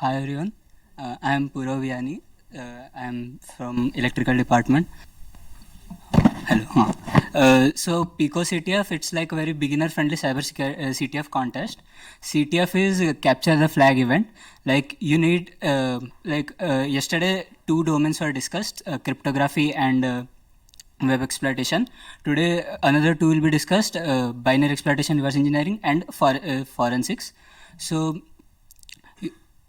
Hi everyone, I am Purav Vianney. I am from electrical department. Hello. So Pico CTF, it's like a very beginner-friendly cyber CTF contest. CTF is capture the flag event. Like you need, yesterday, two domains were discussed: cryptography and web exploitation. Today, another two will be discussed: binary exploitation, reverse engineering, and forensics. So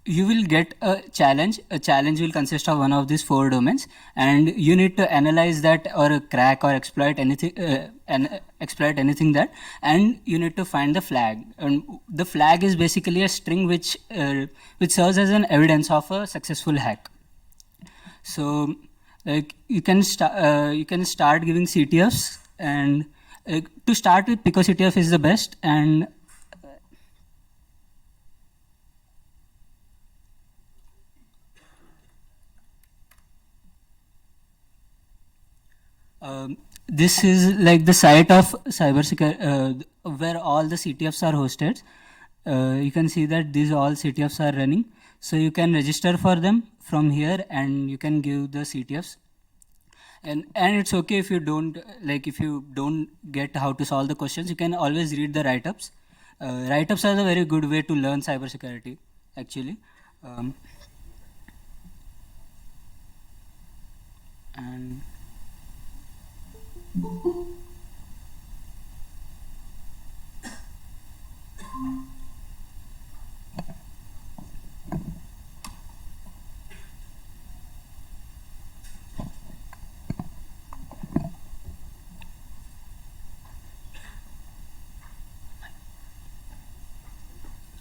you will get a challenge. A challenge will consist of one of these four domains, and you need to analyze that or crack or exploit anything, and exploit anything that, and you need to find the flag. And the flag is basically a string which serves as an evidence of a successful hack. So, like you can start giving CTFs, and to start with, Pico CTF is the best, and this is like the site of cybersecurity where all the CTFs are hosted. You can see that these all CTFs are running. So you can register for them from here, and you can give the CTFs. And it's okay if you don't if you don't get how to solve the questions, you can always read the write-ups. Write-ups are a very good way to learn cybersecurity, actually. Um, and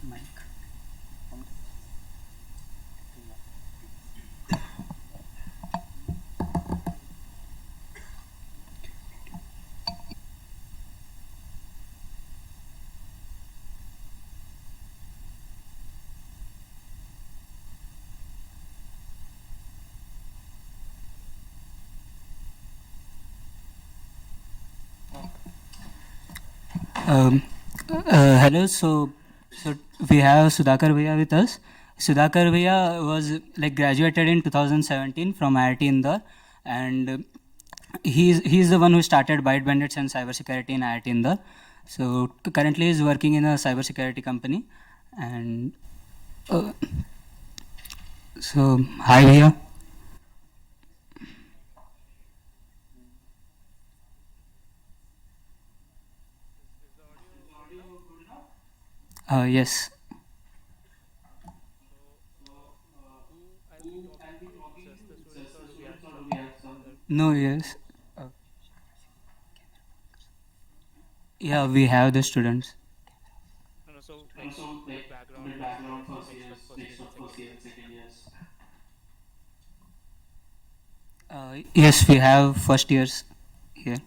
Mike. Um, Hello. So we have Sudhakar Verma with us. Sudhakar Verma was like graduated in 2017 from IIT Indore, and he's the one who started Byte Bandits and cybersecurity in IIT Indore. So currently he's working in a cybersecurity company, and uh, so hi Verma. Yes. No. Yes. Uh, yeah, we have the students. Yes, we have first years here.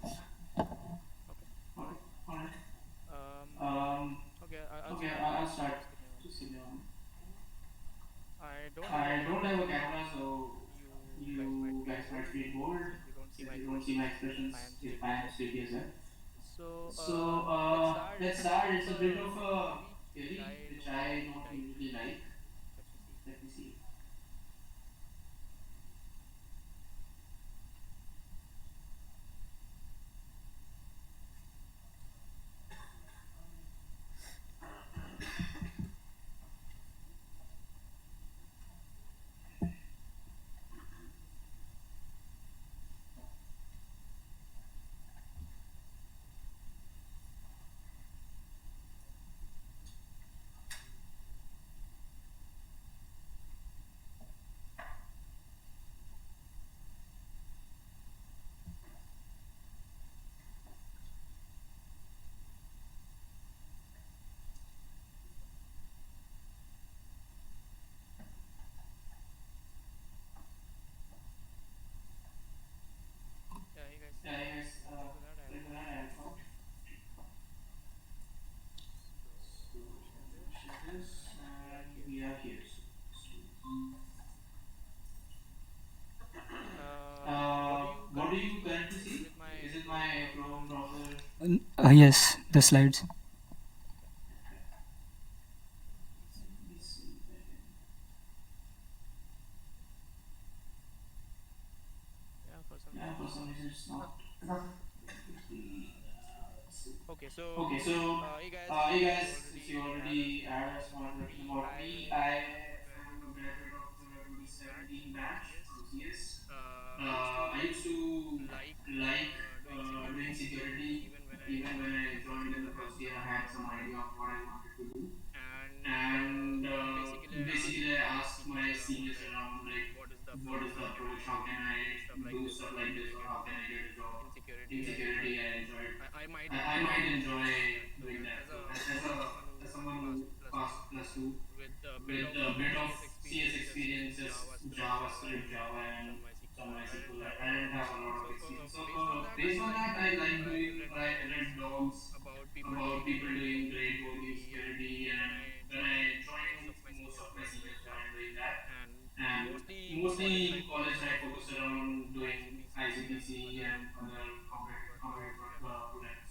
Yes, the slides. For some reason, it's not. Okay, so Okay, so hey guys, since hey you guys, since you already had a already small had a introduction small about introduction me, about me, I I am a am graduate a of graduate of 2017 2017 batch batch from from CS. CS. I used I used to to like like doing doing security security. even when I Even when joined in I the first joined year. in the I had first year, some I idea had of some what I idea of wanted to what I do, wanted to do. and And basically I basically, I asked my asked seniors my around seniors like around, like, what is the what approach, is how the can approach, how I can do I stuff like do this, or stuff how like can this, I or get a how can job I get a job in in security. security. I enjoyed. I might I might enjoy enjoy doing that. So doing that. as So a someone as who someone passed who plus passed two plus two with a bit with of a bit of CS CS experiences in experiences, JavaScript, Java, JavaScript, and Java, and some MySQL, some I didn't MySQL, have a I lot didn't of have a lot experience. of So experience. So based on that, I based on like that, I doing like doing Reddit Reddit blogs blogs about people about doing people great doing work in great work in security, security. and when And I when I joined, most joined, of my most seniors of my weren't seniors doing that. weren't doing that. And And mostly college mostly life college focused life around focused doing around doing ICPC and ICPC other and other competitive programs. programs.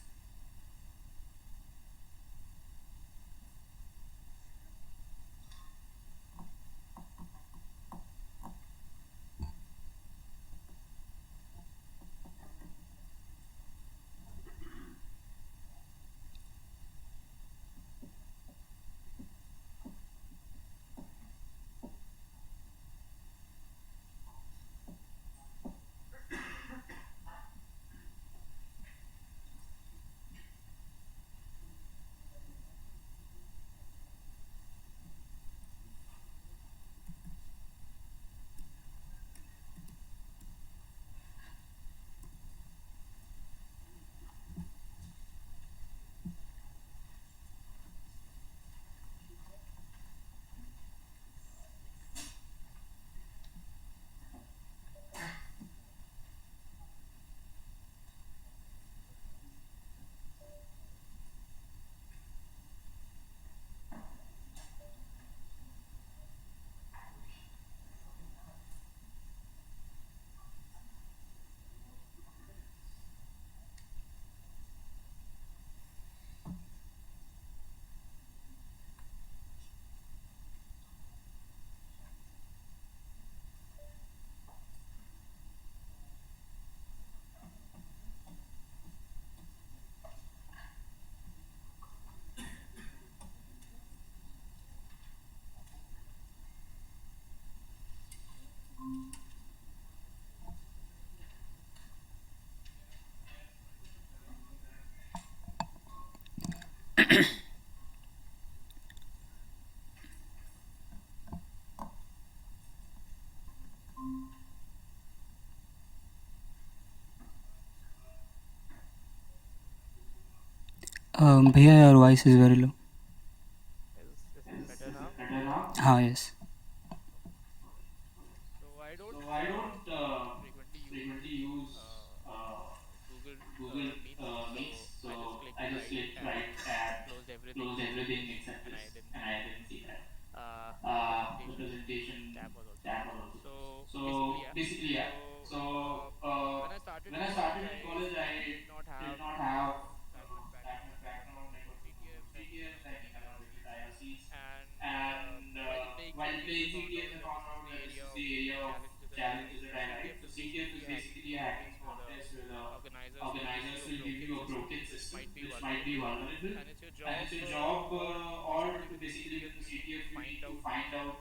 Bhaiya, your voice is very low. Is it better Is now? it better now? Yes. Okay. So I don't So I don't frequently use frequently use Google Google Meets, Meets, so I just so clicked I just right clicked and right at closed everything close except everything this, except and I this, didn't and see I that. didn't see that. The The presentation presentation tab was also tab closed. was also closed. So basically, So yeah. basically, yeah. So So when I started when in I college, started in college, I did not did have not have that much that much background. I got to background. know I about got to know about GTMs, I knew a GTMs, little I bit knew a little bit IRCs, IRCs, and and while playing while CTFs, I playing found CTFs, out I that found this is out the that this area is of the area of challenges that I like. challenges that So I like. CTF So is CTF is basically a hacking basically a hacking contest where the contest where the organizers will give you organizers a will give broken you a system broken which system might be which might be vulnerable, vulnerable, and it's your and job, it's your job, or or basically within basically CTF within you need to CTF you find need to out find out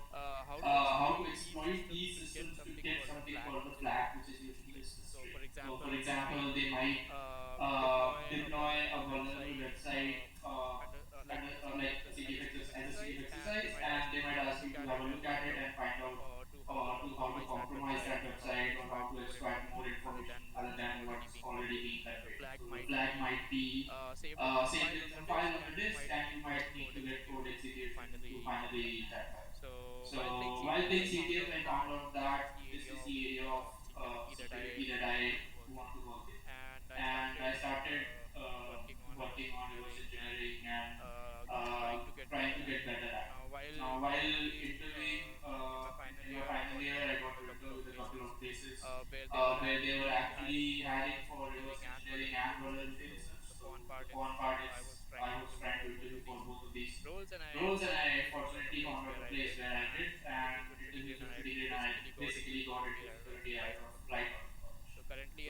how how to to exploit these exploit these systems to get systems to something get called the something flag, called the which is flag, which usually is the usually string. the So string. for So, for example, they might example, they might deploy a deploy a vulnerable vulnerable website website under like under a like CTF a as a CTF CTF as a CTF exercise, and they exercise, might ask and they you to might have a ask you look to at have it a and look at find it out and find out to how to to how to compromise that compromise website, that or how to website, or how extract to more extract more information other information than other what's than already what's being already conveyed. being So the conveyed. flag So the might flag be might be saved in some saved file in on the some disk, file on the and you disk, might and you need to get might need code to get code execution to execution to finally tap that. finally tap that. So while playing So while CTFs, playing I found CTF, out I that found out this is that the this area is of the area of security that security I that want I to work in, want to work in. and I And started I started working on reverse working on reverse engineering and engineering and trying to get trying better to at get it. better at Now, it. while Now, while interviewing interviewing in my final in my year, I final got to year, I interview got with to a couple interview of with a couple places of places where they were where they were actually hiring actually for hiring reverse for engineering reverse and engineering vulnerability and researchers. vulnerability So research. the So fun the part fun is part I is was trying to I was interview trying for to both interview of for these both of these roles, and I roles, and I fortunately found a fortunately place found where out a I place did, where I did, and and interviewed interviewed successfully, succeeded, and and I I basically got into basically got into security security right right out of of college. right out of college. So currently,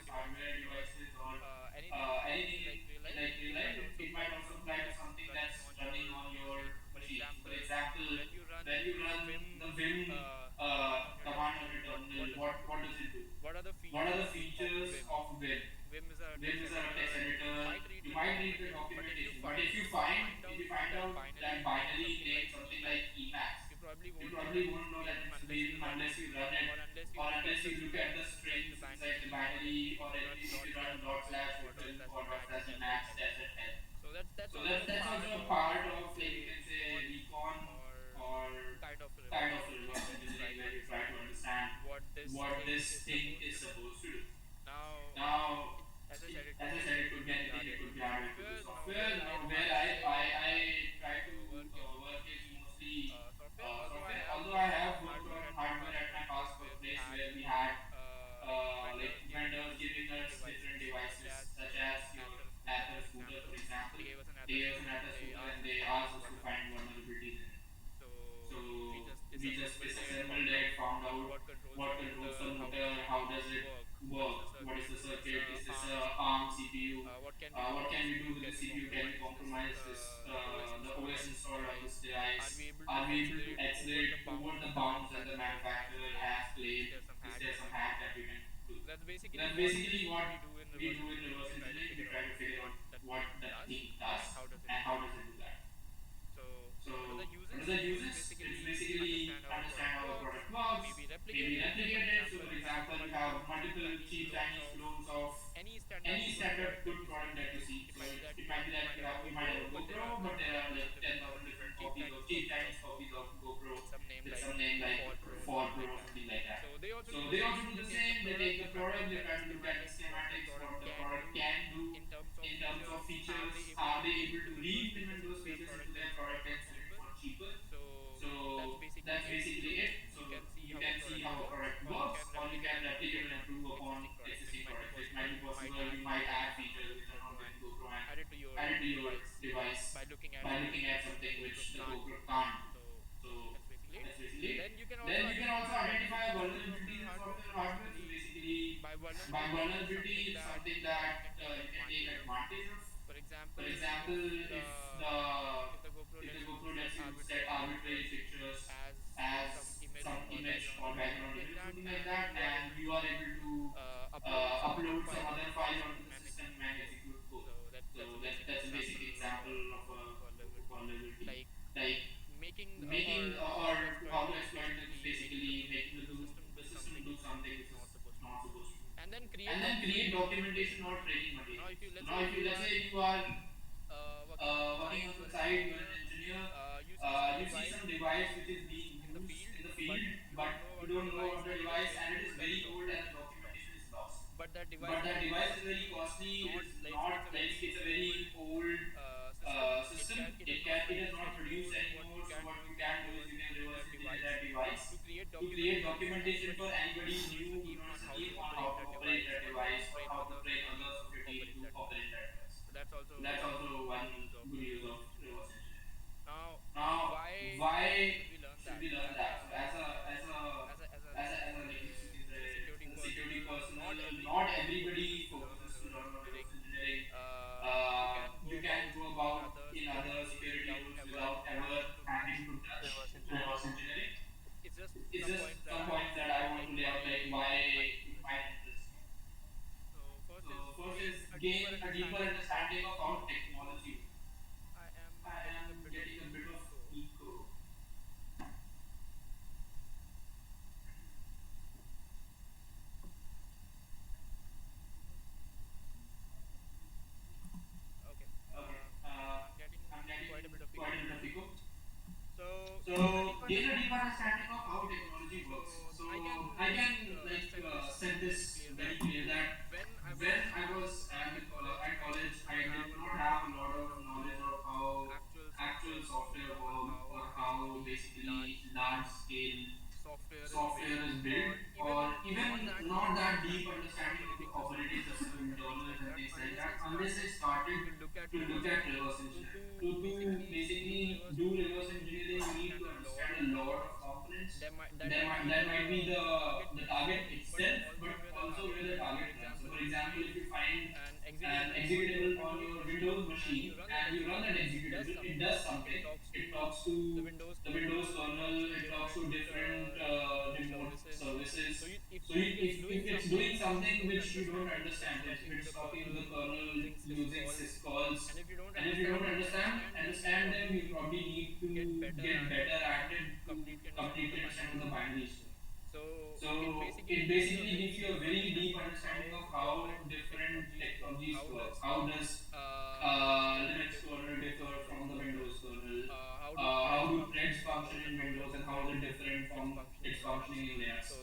hardware devices or anything in like real life, it might also apply to something that's running on your machine. So, for example, when you run the Vim command on your terminal, what does it do? What are the features of Vim? Vim is a text editor. You might read the documentation, but if you find out that binary named something like Emacs, you probably won't know that it's Vim unless you run it or unless you look at the strings inside the binary, or if you run dot slash Vim or dot slash Emacs dash at help. So that's also a part of, like, you can say, recon or is supposed to do. Now, it, as I said, it could be anything. It could be added to the software. Now, where I try to work is mostly software. Although I have worked on hardware at my past workplace where we had like vendors giving us different devices such as your Ather scooter, for example. They gave us an Ather scooter and they asked us to find vulnerabilities in it. So we just disassembled it, found out what controls the motor, how does it work, what is the circuit, is this a ARM CPU, what can we do with the CPU, can we compromise this the OS installed on this device, are we able to accelerate over the bounds that the manufacturer has claimed, is there some hack that we can do. That's basically what we do in reverse engineering. We try to figure out what that thing does and how does it do that. So what are the uses? It's basically understand how the product works, maybe replicate it. So for example, you have multiple cheap Chinese clones of any standard good product that you see. So it might be that you might have a GoPro, but there are like 10,000 different copies of cheap Chinese copies of GoPro with some name like Ford Pro or something like that. So they also do the same. They take the product, they try to look at the schematics, what the product can do in terms of features. Are they able to re-implement those features into their product and sell it for cheaper? So that's basically it. So you can see how a product works, or you can replicate or improve upon existing products. So it might be possible you might add features which are not there in GoPro and add it to your device by looking at something which the GoPro can't do. So that's basically it. Then you can also identify vulnerabilities in software or hardware. So basically, by vulnerability, it's something that you can take advantage of. For example, if the GoPro lets you set arbitrary pictures as some image or background image or something like that, and you are able to upload some other file onto the system and execute code. So that's a basic example of a vulnerability. Like making or how to exploit them is basically making the system do something which is not supposed to do, and then create documentation or training materials. So now if you, let's say you are working on some site, you're an engineer, you see some device which is being used in the field, but you don't know about the device and it is very old and the documentation is lost. But that device is very costly. It is not like it's a very old system. It is not produced anymore. So what you can do is you can reverse engineer that device to create documentation for anybody new who learns a team on how to operate that device or how to train others of your team to operate that device. So that's also one good use of reverse engineering. Now, why should we learn that? So as a like as a security personnel, not everybody focuses to learn on reverse engineering. You can go about in other security roles without ever having to touch reverse engineering. It's just some points that I want to lay out, like why it might interest you. So first is gain a deeper understanding of how technology works. I am getting a bit of echo. Okay, I'm getting quite a bit of echo. So gain a deeper understanding of how technology works. So I can set this very clear that when I was at college, I did not have a lot of knowledge of how actual software worked or how basically large scale software is built, or even not that deep understanding of the operating system internals and things like that, unless I started to look at reverse engineering. To basically do reverse engineering, you need to understand a lot of components. That might be the target itself, but also where the target runs. So, for example, if you find an executable on your Windows machine and you run that executable, it does something. It talks to the Windows kernel, it talks to different remote services. So if it's doing something which you don't understand, if it's talking to the kernel using syscalls, and if you don't understand them, you probably need to get better at it to completely understand what the binary is doing. So it basically gives you a very deep understanding of how different technologies work. How does Linux kernel differ from the Windows kernel? How do threads function in Windows and how is it different from its So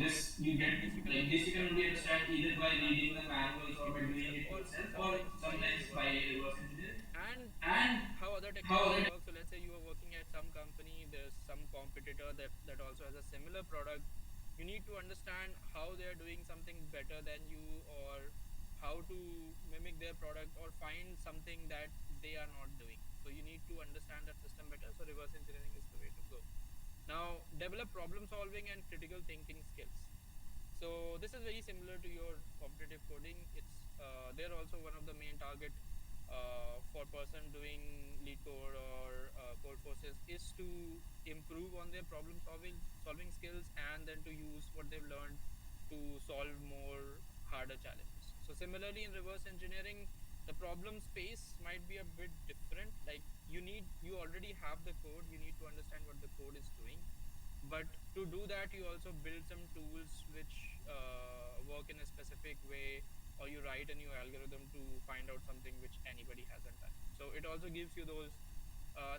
this you get like this you can only understand either by reading the manuals or by doing it yourself, or sometimes by reverse engineering. And how other technologies work. So let's say you are working at some company, there's some competitor that also has a similar product. You need to understand how they are doing something better than you, or how to mimic their product, or find something that they are not doing. So you need to understand that system better. So reverse engineering is the way to go. Now, develop problem solving and critical thinking skills. So this is very similar to your competitive coding. It's they're also one of the main target for person doing lead code or code forces, is to improve on their problem solving skills, and then to use what they've learned to solve more harder challenges. So similarly in reverse engineering, the problem space might be a bit different. Like you already have the code, you need to understand what the code is doing, but to do that you also build some tools which work in a specific way, or you write a new algorithm to find out something which anybody hasn't done. So it also gives you those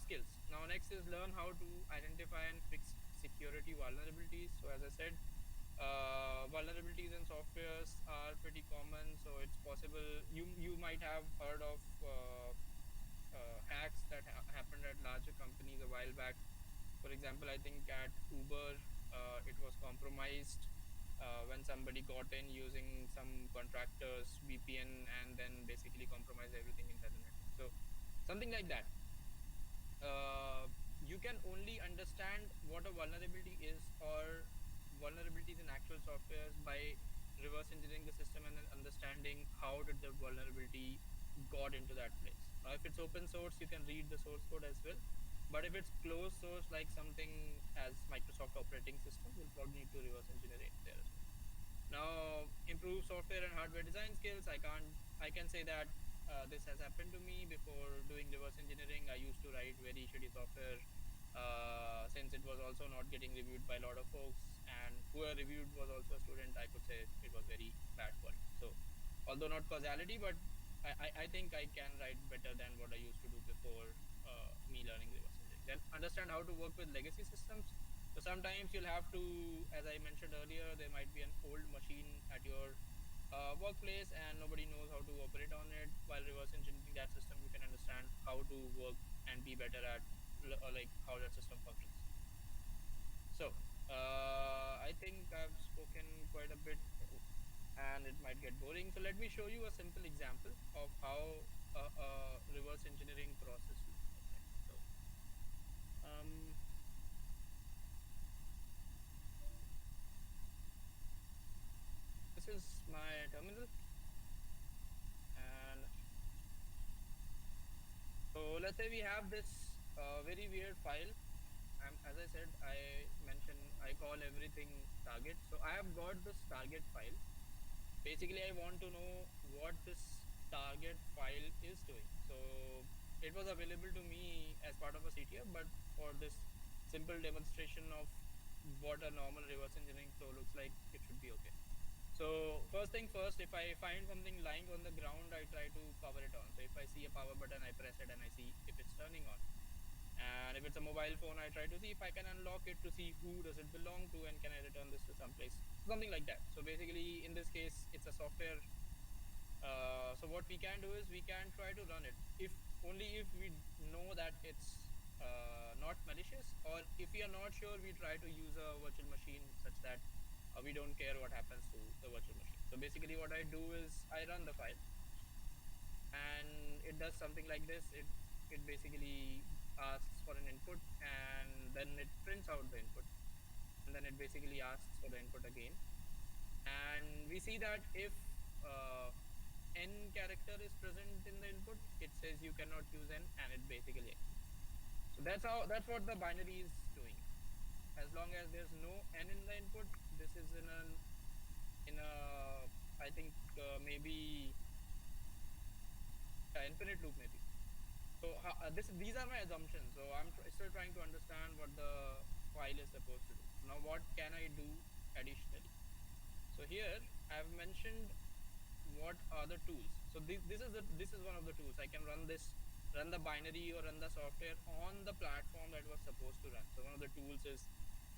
skills. Now next is learn how to identify and fix security vulnerabilities. So as I said, vulnerabilities in softwares are pretty common. So it's possible you might have heard of hacks that happened at larger companies a while back. For example, I think at Uber, it was compromised when somebody got in using some contractors VPN, and then basically compromised everything inside the network. So something like that. You can only understand what a vulnerability is, or vulnerabilities in actual softwares, by reverse engineering the system and then understanding how did the vulnerability got into that place. Now if it's open source, you can read the source code as well, but if it's closed source, like something as Microsoft operating system, you'll probably need to reverse engineer it there as well. Now improve software and hardware design skills. I can say that this has happened to me before doing reverse engineering. I used to write very shitty software, since it was also not getting reviewed by a lot of folks, and whoever reviewed was also a student. I could say it was very bad quality. So although not causality, but I think I can write better than what I used to do before me learning reverse engineering. Then understand how to work with legacy systems. So sometimes you'll have to, as I mentioned earlier, there might be an old machine at your workplace and nobody knows how to operate on it. While reverse engineering that system, you can understand how to work and be better at like how that system functions. So I think I've spoken quite a bit and it might get boring. So let me show you a simple example of how a reverse engineering process looks like, right? So um, this is my terminal, and so let's say we have this very weird file. As I said, I call everything target. So I have got this target file. Basically, I want to know what this target file is doing. So it was available to me as part of a CTF, but for this simple demonstration of what a normal reverse engineering flow looks like, it should be okay. So first thing first, if I find something lying on the ground, I try to power it on. So if I see a power button, I press it and I see if it's turning on. And if it's a mobile phone, I try to see if I can unlock it to see who does it belong to and can I return this to someplace, something like that. So basically in this case, it's a software. So what we can do is we can try to run it, if only if we know that it's not malicious, or if we are not sure, we try to use a virtual machine such that we don't care what happens to the virtual machine. So basically what I do is I run the file and it does something like this. It basically asks for an input and then it prints out the input, and then it basically asks for the input again. And we see that if n character is present in the input, it says you cannot use n, and it basically executes. So that's what the binary is doing. As long as there's no n in the input, this is in a I think maybe infinite loop maybe. So these are my assumptions. So I'm still trying to understand what the file is supposed to do. Now what can I do additionally? So here I've mentioned what are the tools. So this is one of the tools. I can run the binary or run the software on the platform that was supposed to run. So one of the tools is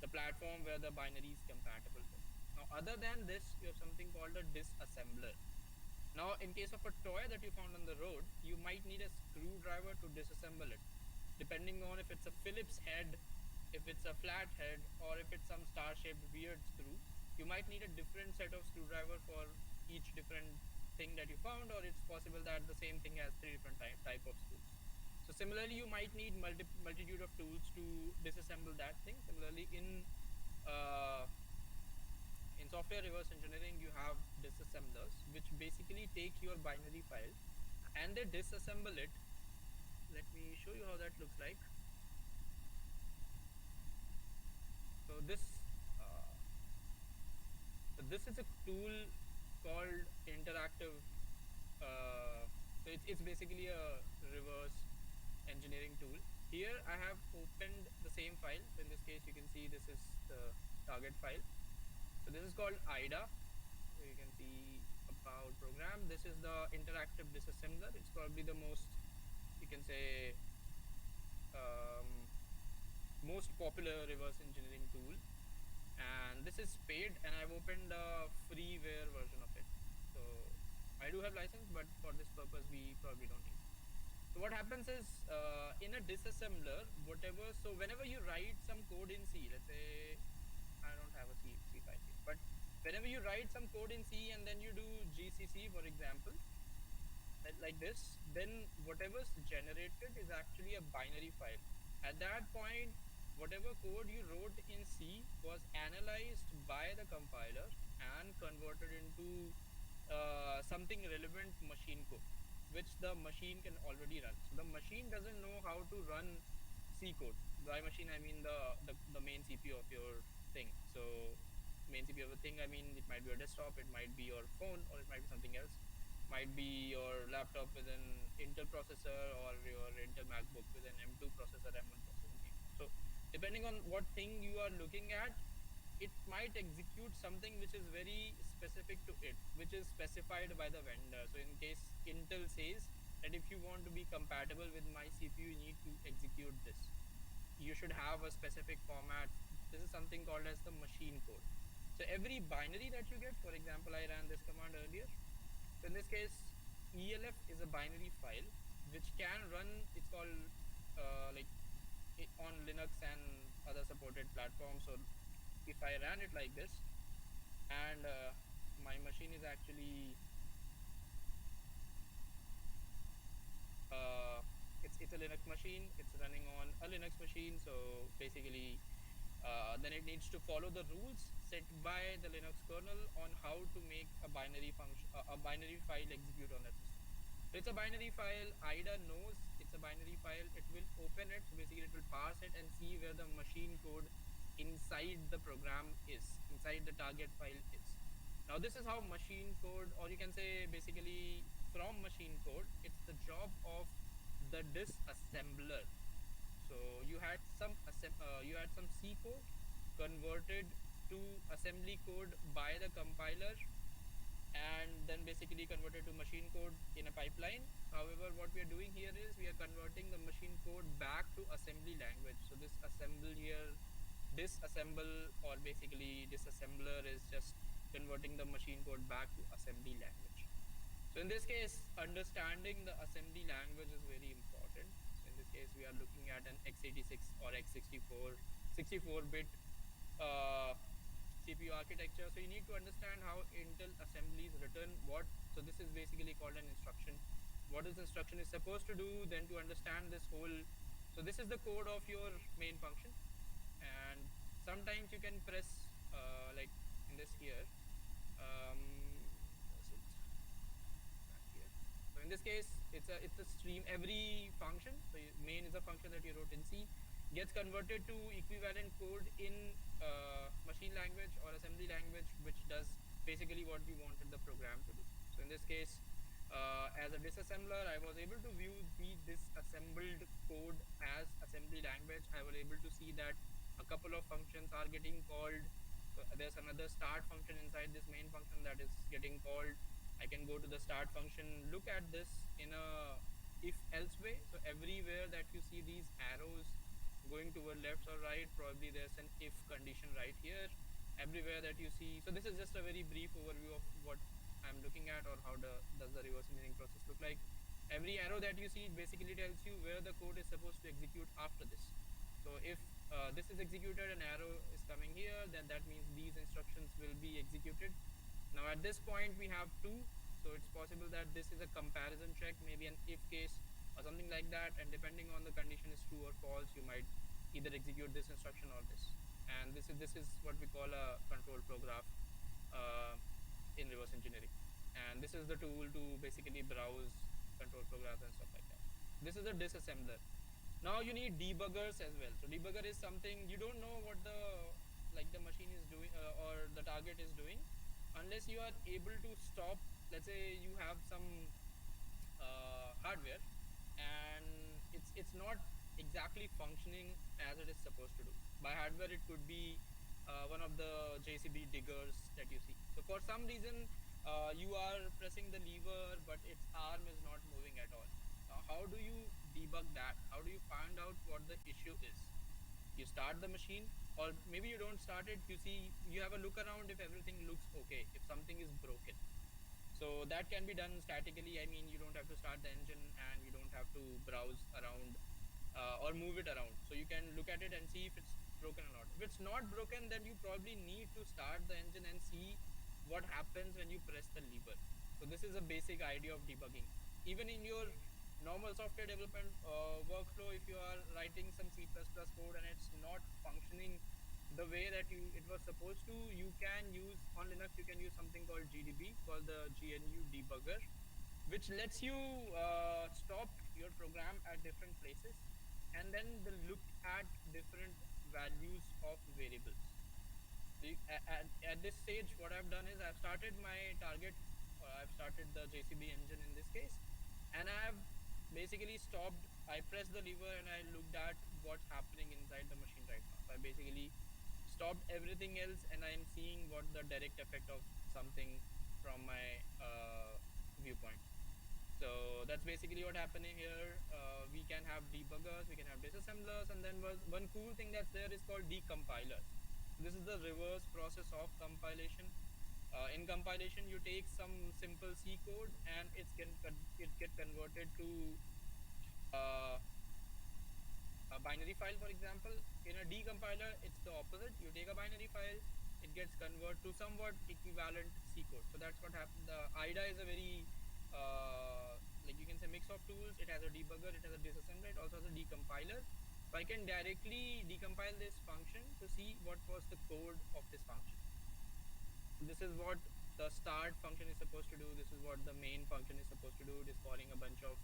the platform where the binary is compatible with. Now, other than this, you have something called a disassembler. Now, in case of a toy that you found on the road, you might need a screwdriver to disassemble it, depending on if it's a Phillips head, if it's a flat head, or if it's some star-shaped weird screw. You might need a different set of screwdriver for each different thing that you found, or it's possible that the same thing has three different type of screws. So similarly, you might need multitude of tools to disassemble that thing. Similarly, uh, in software reverse engineering, you have disassemblers, which basically take your binary file and they disassemble it. Let me show you how that looks like. So this is a tool called interactive. It's basically a reverse engineering tool. Here I have opened the same file. So in this case, you can see this is the target file. So this is called IDA. So you can see about program. This is the interactive disassembler. It's probably the most, you can say, most popular reverse engineering tool. And this is paid, and I've opened the freeware version of it. So I do have license, but for this purpose, we probably don't need. So what happens is in a disassembler, whatever, so whenever you write some code in C, let's say I don't have a C file here, but whenever you write some code in C and then you do GCC, for example, like this, then whatever's generated is actually a binary file. At that point, whatever code you wrote in C was analyzed by the compiler and converted into something relevant machine code, which the machine can already run. So the machine doesn't know how to run C code. By machine, I mean the main CPU of your thing. So main CPU of the thing, I mean, it might be your desktop, it might be your phone, or it might be something else. Might be your laptop with an Intel processor or your Intel MacBook with an M2 processor, M1 processor, something. So depending on what thing you are looking at, it might execute something which is very specific to it, which is specified by the vendor. So in case Intel says that if you want to be compatible with my CPU, you need to execute this. You should have a specific format. This is something called as the machine code. So every binary that you get, for example, I ran this command earlier. So in this case, ELF is a binary file which can run, it's called like on Linux and other supported platforms. So if I ran it like this, and my machine is actually uh, it's a Linux machine. It's running on a Linux machine. So basically, then it needs to follow the rules set by the Linux kernel on how to make a binary function, a binary file execute on that system. So it's a binary file. IDA knows it's a binary file. It will open it. So basically, it will parse it and see where the machine code inside the program is, inside the target file is. Now, this is how machine code, or you can say basically from machine code, it's the job of the disassembler. So you had some C code converted to assembly code by the compiler, and then basically converted to machine code in a pipeline. However, what we are doing here is we are converting the machine code back to assembly language. So this assemble here, disassemble, or basically disassembler is just converting the machine code back to assembly language. So in this case, understanding the assembly language is very important. So in this case, we are looking at an x86 or x64 64-bit CPU architecture. So you need to understand how Intel assembly is written. So this is basically called an instruction. What this instruction is supposed to do, then to understand this whole. So this is the code of your main function, and sometimes you can press like in this here. Is it back here? So in this case, it's a stream. Every function, so main is a function that you wrote in C, gets converted to equivalent code in machine language or assembly language, which does basically what we wanted the program to do. So in this case, as a disassembler, I was able to view the disassembled code as assembly language. I was able to see that a couple of functions are getting called. So there's another start function inside this main function that is getting called. I can go to the start function, look at this in a if else way. So everywhere that you see these arrows going toward left or right, probably there's an if condition right here. Everywhere that you see, so this is just a very brief overview of what I'm looking at, or how does the reverse engineering process look like. Every arrow that you see basically tells you where the code is supposed to execute after this. So if this is executed, an arrow is coming here, then that means these instructions will be executed. Now at this point we have two, so it's possible that this is a comparison check, maybe an if case or something like that, and depending on the condition is true or false, you might either execute this instruction or this. And this is what we call a control flow graph uh, in reverse engineering. And this is the tool to basically browse control flow graphs and stuff like that. This is a disassembler. Now you need debuggers as well. So debugger is something you don't know what the machine is doing, or the target is doing, unless you are able to stop. Let's say you have some hardware and it's not exactly functioning as it is supposed to do. By hardware it could be one of the JCB diggers that you see. So for some reason you are pressing the lever but its arm is not moving at all. Now how do you debug that? How do you find out what the issue is? You start the machine, or maybe you don't start it. You see, you have a look around if everything looks okay, if something is broken. So that can be done statically. I mean, you don't have to start the engine and you don't have to browse around or move it around. So you can look at it and see if it's broken or not. If it's not broken, then you probably need to start the engine and see what happens when you press the lever. So this is a basic idea of debugging. Even in your normal software development workflow, if you are writing some C++ code and it's not functioning the way that it was supposed to, you can use on Linux, you can use something called GDB, called the GNU debugger, which lets you stop your program at different places and then the look at different values of variables. At this stage, what I've done is I've started my target, or I've started the JCB engine in this case, and I've basically stopped. I pressed the lever and I looked at what's happening inside the machine right now. So I basically stopped everything else and I'm seeing what the direct effect of something from my viewpoint. So that's basically what happening here. We can have debuggers, we can have disassemblers, and then one cool thing that's there is called decompilers. So this is the reverse process of compilation. In compilation, you take some simple C code and it get converted to uh, a binary file. For example, in a decompiler, it's the opposite. You take a binary file, it gets converted to somewhat equivalent C code. So that's what happened. The IDA is a very like you can say mix of tools. It has a debugger, it has a disassembler, it also has a decompiler. So I can directly decompile this function to see what was the code of this function. This is what the start function is supposed to do. This is what the main function is supposed to do. It is calling a bunch of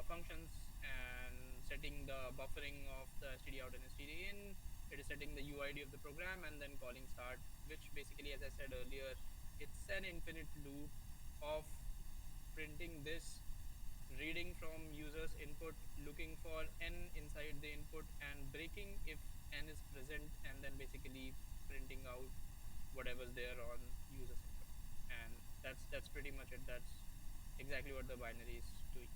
functions and setting the buffering of the std out and std in. It is setting the UID of the program and then calling start, which basically, as I said earlier, it's an infinite loop of printing this, reading from users input, looking for n inside the input and breaking if n is present, and then basically printing out whatever's there on users input. And that's pretty much it. That's exactly what the binary is doing.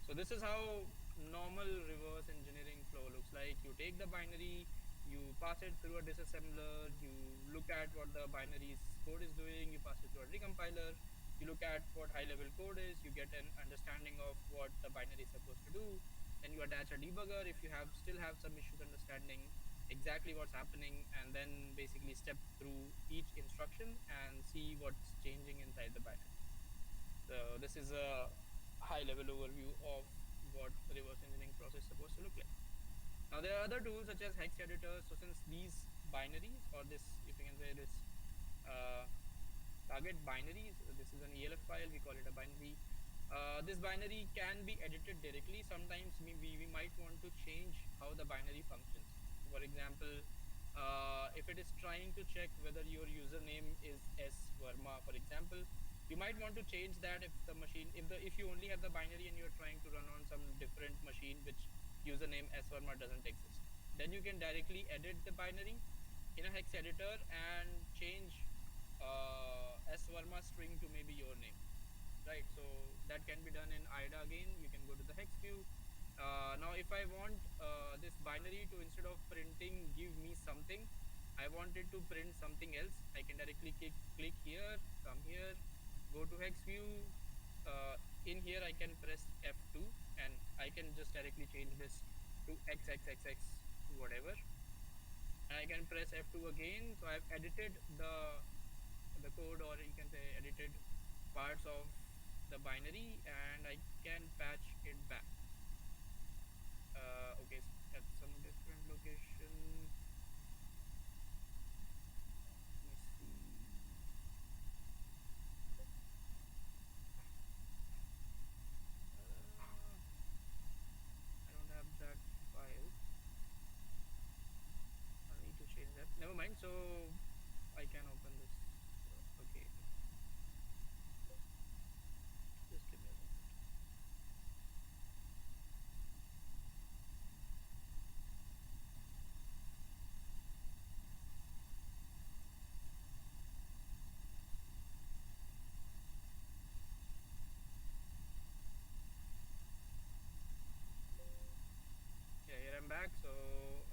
So this is how normal reverse engineering flow looks like. You take the binary, you pass it through a disassembler, you look at what the binary's code is doing, you pass it through a recompiler, you look at what high level code is, you get an understanding of what the binary is supposed to do, then you attach a debugger if you still have some issues understanding exactly what's happening, and then basically step through each instruction and see what's changing inside the binary. So this is a high level overview of what reverse engineering process is supposed to look like. Now there are other tools such as hex editors. So since these binaries, or this, if you can say this uh, target binaries, this is an ELF file, we call it a binary. This binary can be edited directly. Sometimes we might want to change how the binary functions. So for example, if it is trying to check whether your username is S Verma, for example, you might want to change that if the machine, if you only have the binary and you're trying to run on some different machine which username S Verma doesn't exist. Then you can directly edit the binary in a hex editor and change S Verma string to maybe your name, right? So that can be done in IDA again. You can go to the hex view, Now if I want this binary to, instead of printing give me something, I wanted to print something else, I can directly click here, come here, go to hex view. In here I can press F2 and I can just directly change this to XXXX whatever. And I can press F2 again. So I've edited the code, or you can say edited parts of the binary, and I can patch it back. Okay, at some different location. Let me see. I don't have that file. I need to change that. Never mind. So I can open this again. Just give me a moment. Yeah, here I'm back. So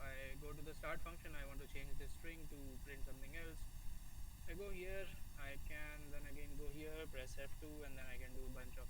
I go to the start function. I want to change this string to print something else. I go here. I can then again go here, press F2, and then I can do a bunch of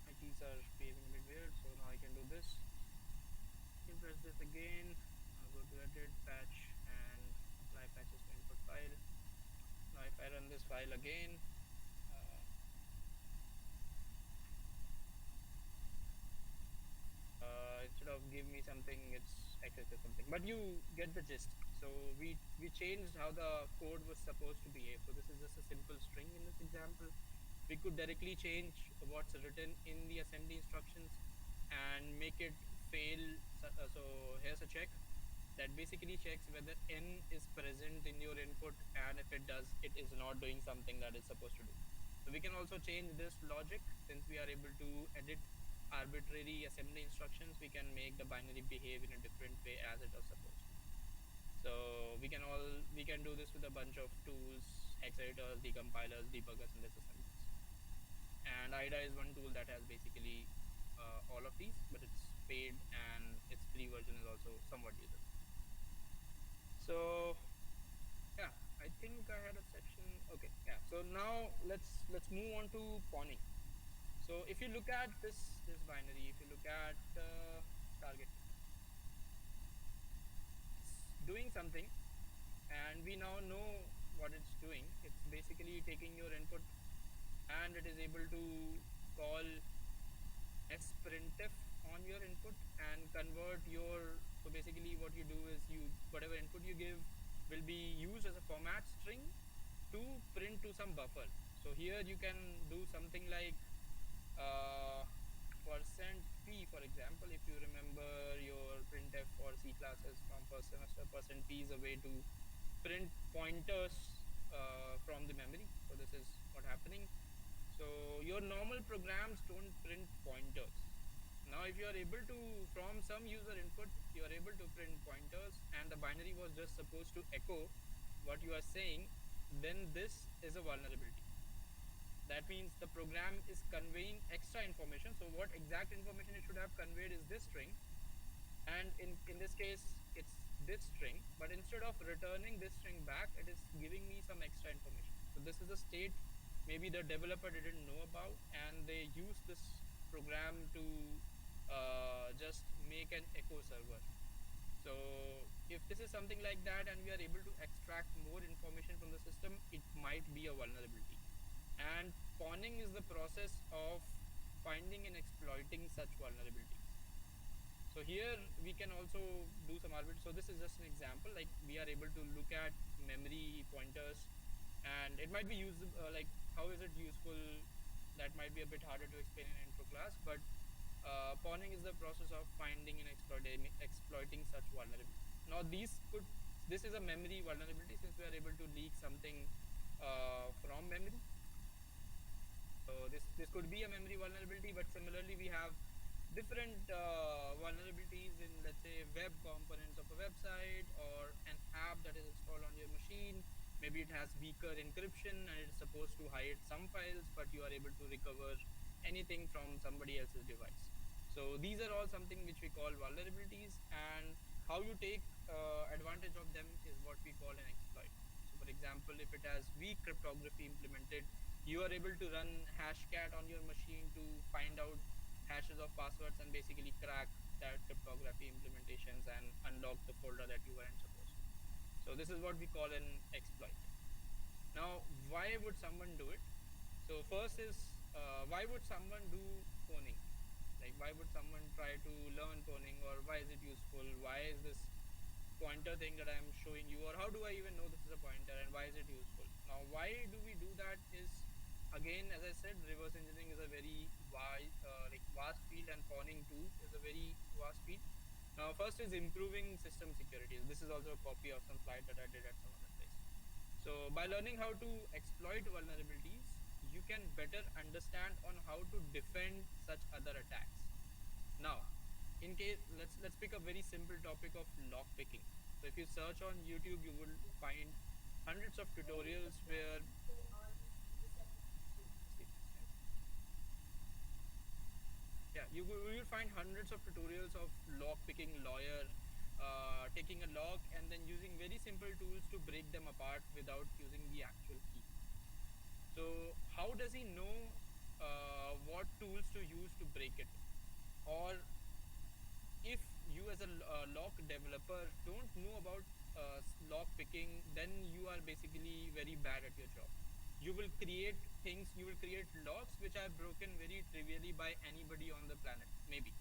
my keys are behaving a bit weird. So now I can do this. I can press this again. I'll go to edit, patch, and apply patches to input file. Now if I run this file again, instead of give me something, it's access to something, but you get the gist. So we changed how the code was supposed to behave. So this is just a simple string in this example. We could directly change what's written in the assembly instructions and make it fail. So here's a check that basically checks whether n is present in your input, and if it does, it is not doing something that it's supposed to do. So we can also change this logic. Since we are able to edit arbitrary assembly instructions, we can make the binary behave in a different way as it was supposed to. So we can do this with a bunch of tools: hex editors, decompilers, debuggers, and disassemblers. And IDA is one tool that has basically all of these, but it's paid, and its free version is also somewhat usable. So yeah, I think I had a section. Okay, yeah. So now let's move on to pawning. So if you look at this binary, if you look at target, it's doing something, and we now know what it's doing. It's basically taking your input, and it is able to call sprintf on your input and convert your. So basically what you do is, you whatever input you give will be used as a format string to print to some buffer. So here you can do something like %p, for example. If you remember your printf or C classes from first semester, %p is a way to print pointers from the memory. So this is what happening. So your normal programs don't print pointers. Now if you are able to, from some user input, you are able to print pointers, and the binary was just supposed to echo what you are saying, then this is a vulnerability. That means the program is conveying extra information. So what exact information it should have conveyed is this string, and in this case it's this string, but instead of returning this string back, it is giving me some extra information. So this is a state maybe the developer didn't know about, and they use this program to just make an echo server. So if this is something like that, and we are able to extract more information from the system, it might be a vulnerability. And pawning is the process of finding and exploiting such vulnerabilities. So here we can also do some arbitrary. So this is just an example. Like, we are able to look at memory pointers, and it might be usable. Like, how is it useful? That might be a bit harder to explain in an intro class. But pawning is the process of finding and exploiting such vulnerabilities. Now this is a memory vulnerability, since we are able to leak something from memory. So this could be a memory vulnerability, but similarly we have different vulnerabilities in, let's say, web components of a website or an app that is installed on your machine. Maybe it has weaker encryption and it's supposed to hide some files, but you are able to recover anything from somebody else's device. So these are all something which we call vulnerabilities, and how you take advantage of them is what we call an exploit. So for example, if it has weak cryptography implemented, you are able to run hashcat on your machine to find out hashes of passwords and basically crack that cryptography implementations and unlock the folder that you weren't supposed to. So this is what we call an exploit. Now, why would someone do it? So first is, why would someone do phoning? Like, why would someone try to learn phoning, or why is it useful? Why is this pointer thing that I'm showing you, or how do I even know this is a pointer, and why is it useful? Now, why do we do that is, again, as I said, reverse engineering is a very wide, like vast field, and pawning too is a very vast field. Now, first is improving system security. This is also a copy of some slide that I did at some other place. So by learning how to exploit vulnerabilities, you can better understand on how to defend such other attacks. Now, in case, let's pick a very simple topic of lock picking. So if you search on YouTube, you will find hundreds of tutorials where, yeah, you will find hundreds of tutorials of lock picking lawyer, taking a lock and then using very simple tools to break them apart without using the actual key. So how does he know what tools to use to break it? Or if you as a lock developer don't know about lock picking, then you are basically very bad at your job. You will create things, you will create locks which are broken very trivially by anybody on the planet, maybe.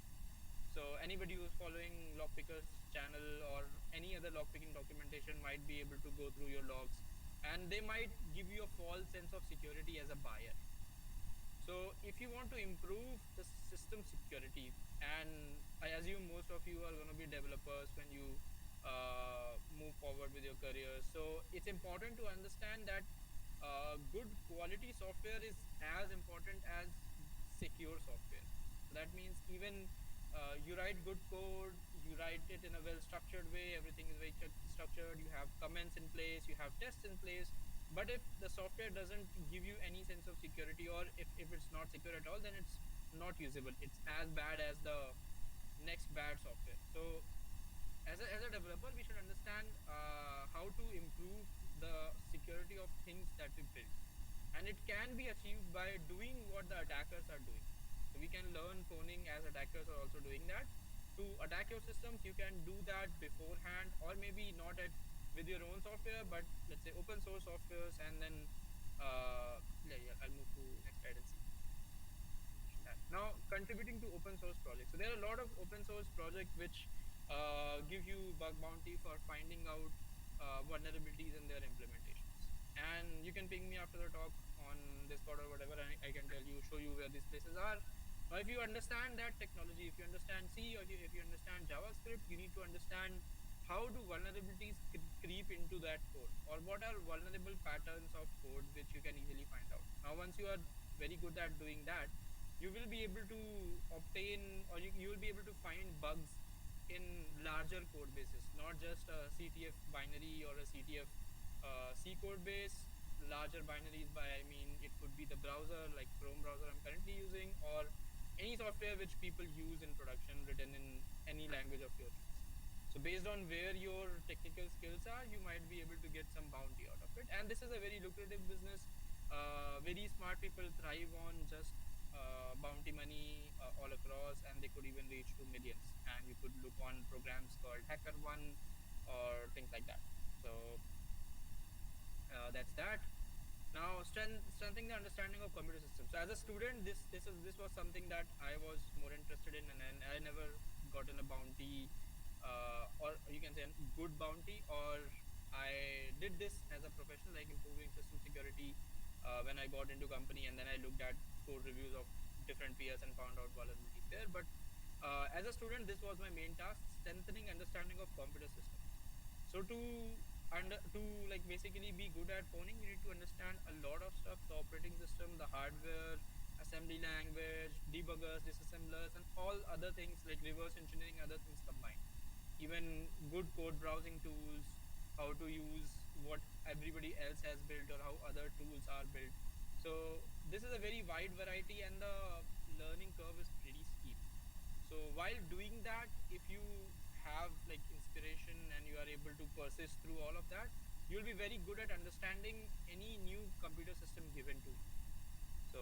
So anybody who's following lockpickers channel or any other lockpicking documentation might be able to go through your logs, and they might give you a false sense of security as a buyer. So if you want to improve the system security, and I assume most of you are going to be developers when you move forward with your career, so it's important to understand that good quality software is as important as secure software. So that means even you write good code, you write it in a well structured way, everything is very structured, you have comments in place, you have tests in place, but if the software doesn't give you any sense of security, or if it's not secure at all, then it's not usable. It's as bad as the next bad software. So as a developer, we should understand how to improve the security of things that we build, and it can be achieved by doing what the attackers are doing. So we can learn phoning as attackers are also doing that. To attack your systems, you can do that beforehand, or maybe not at with your own software, but let's say open source softwares, and then yeah, I'll move to next slide and see. Now, contributing to open source projects. So there are a lot of open source projects which give you bug bounty for finding out vulnerabilities in their implementations. And you can ping me after the talk on Discord or whatever, and I can tell you, show you where these places are. Now, if you understand that technology, if you understand C, or if you understand JavaScript, you need to understand how do vulnerabilities creep into that code, or what are vulnerable patterns of code which you can easily find out. Now, once you are very good at doing that, you will be able to obtain, or you will be able to find bugs in larger code bases, not just a CTF binary or a CTF C code base. Larger binaries, by I mean it could be the browser, like Chrome browser I'm currently using, or any software which people use in production written in any language of your choice. So based on where your technical skills are, you might be able to get some bounty out of it. And this is a very lucrative business. Very smart people thrive on just bounty money all across, and they could even reach to millions. And you could look on programs called HackerOne or things like that. So that's that. Now, strengthening the understanding of computer systems. So as a student, this was something that I was more interested in, and I never gotten a bounty, or you can say a good bounty, or I did this as a professional, like improving system security, when I got into company, and then I looked at code reviews of different peers and found out vulnerabilities there. But as a student, this was my main task: strengthening understanding of computer systems. So to like basically be good at phoning, you need to understand a lot of stuff: the operating system, the hardware, assembly language, debuggers, disassemblers, and all other things like reverse engineering, other things combined. Even good code browsing tools, how to use what everybody else has built or how other tools are built. So this is a very wide variety, and the learning curve is pretty steep. So while doing that, if you have like inspiration and you are able to persist through all of that, you'll be very good at understanding any new computer system given to you. So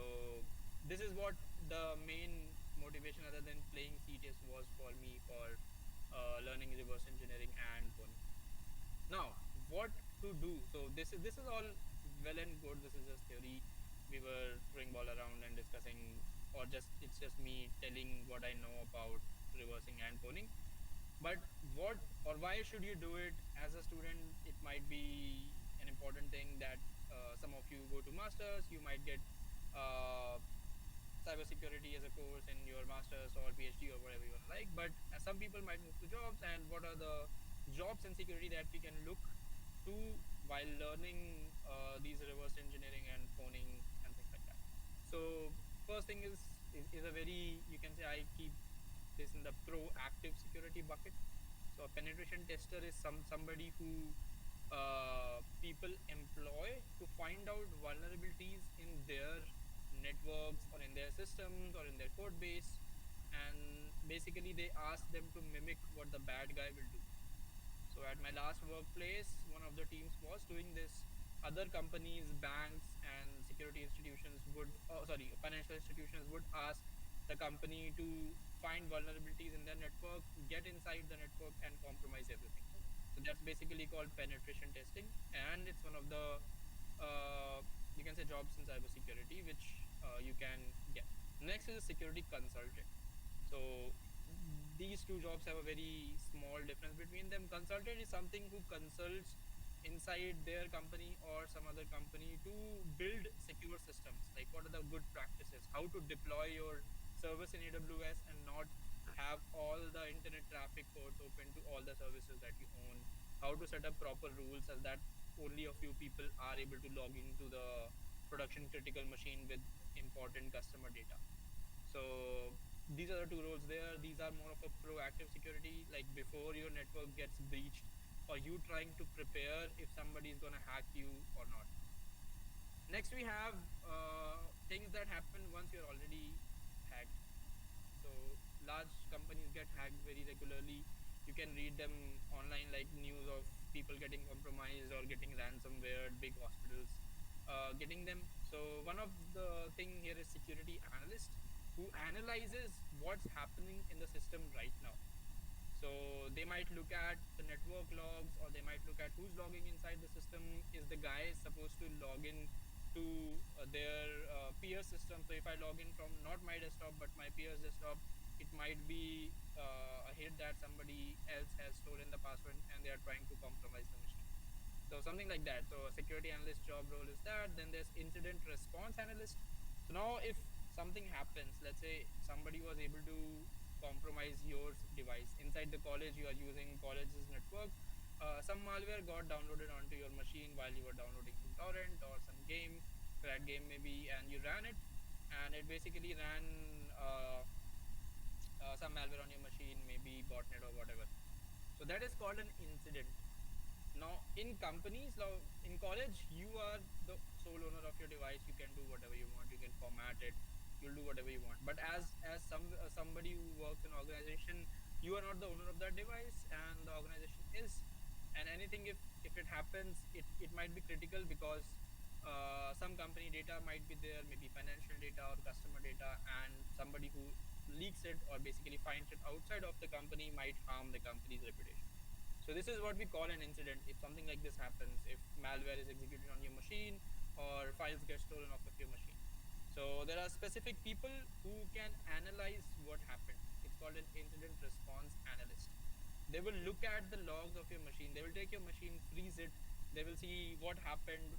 this is what the main motivation other than playing CTS was for me for learning reverse engineering and coding. Now, what to do? So this is all well and good. This is just theory. We were throwing ball around and discussing, or just it's just me telling what I know about reversing and coding. But what or why should you do it as a student? It might be an important thing that some of you go to masters. You might get uh, cybersecurity as a course in your master's or PhD or whatever you want to like. But some people might move to jobs, and what are the jobs and security that we can look to while learning these reverse engineering and phoning and things like that. So first thing is a very, you can say, I keep this in the proactive security bucket. So a penetration tester is somebody who people employ to find out vulnerabilities in their networks or in their systems or in their code base, and basically they ask them to mimic what the bad guy will do. So at my last workplace, one of the teams was doing this. Other companies, banks, and security institutions would, oh, sorry, financial institutions would ask the company to find vulnerabilities in their network, get inside the network, and compromise everything. So that's basically called penetration testing, and it's one of the you can say jobs in cybersecurity which you can get. Next is a security consultant. So these two jobs have a very small difference between them. Consultant is something who consults inside their company or some other company to build secure systems. Like what are the good practices? How to deploy your service in AWS and not have all the internet traffic ports open to all the services that you own. How to set up proper rules as that only a few people are able to log into the production critical machine with important customer data. So these are the two roles there. These are more of a proactive security, like before your network gets breached, or you trying to prepare if somebody is going to hack you or not. Next, we have things that happen once you're already hacked. So large companies get hacked very regularly. You can read them online, like news of people getting compromised or getting ransomware, big hospitals getting them. So one of the thing here is security analyst who analyzes what's happening in the system right now. So they might look at the network logs, or they might look at who's logging inside the system. Is the guy supposed to log in to their peer system? So if I log in from not my desktop but my peer's desktop, it might be a hit that somebody else has stolen the password and they are trying to compromise the machine. So something like that. So a security analyst job role is that. Then there's incident response analyst. So now if something happens, let's say somebody was able to compromise your device inside the college, you are using college's network. Some malware got downloaded onto your machine while you were downloading some torrent or some game, crack game maybe, and you ran it, and it basically ran some malware on your machine, maybe botnet or whatever. So that is called an incident. Now, in companies, now in college, you are the sole owner of your device. You can do whatever you want. You can format it. You'll do whatever you want. But as somebody who works in an organization, you are not the owner of that device, and the organization is. And anything, if it happens, it might be critical because some company data might be there, maybe financial data or customer data, and somebody who leaks it or basically finds it outside of the company might harm the company's reputation. So this is what we call an incident. If something like this happens, if malware is executed on your machine or files get stolen off of your machine. So there are specific people who can analyze what happened. It's called an incident response analyst. They will look at the logs of your machine. They will take your machine, freeze it. They will see what happened,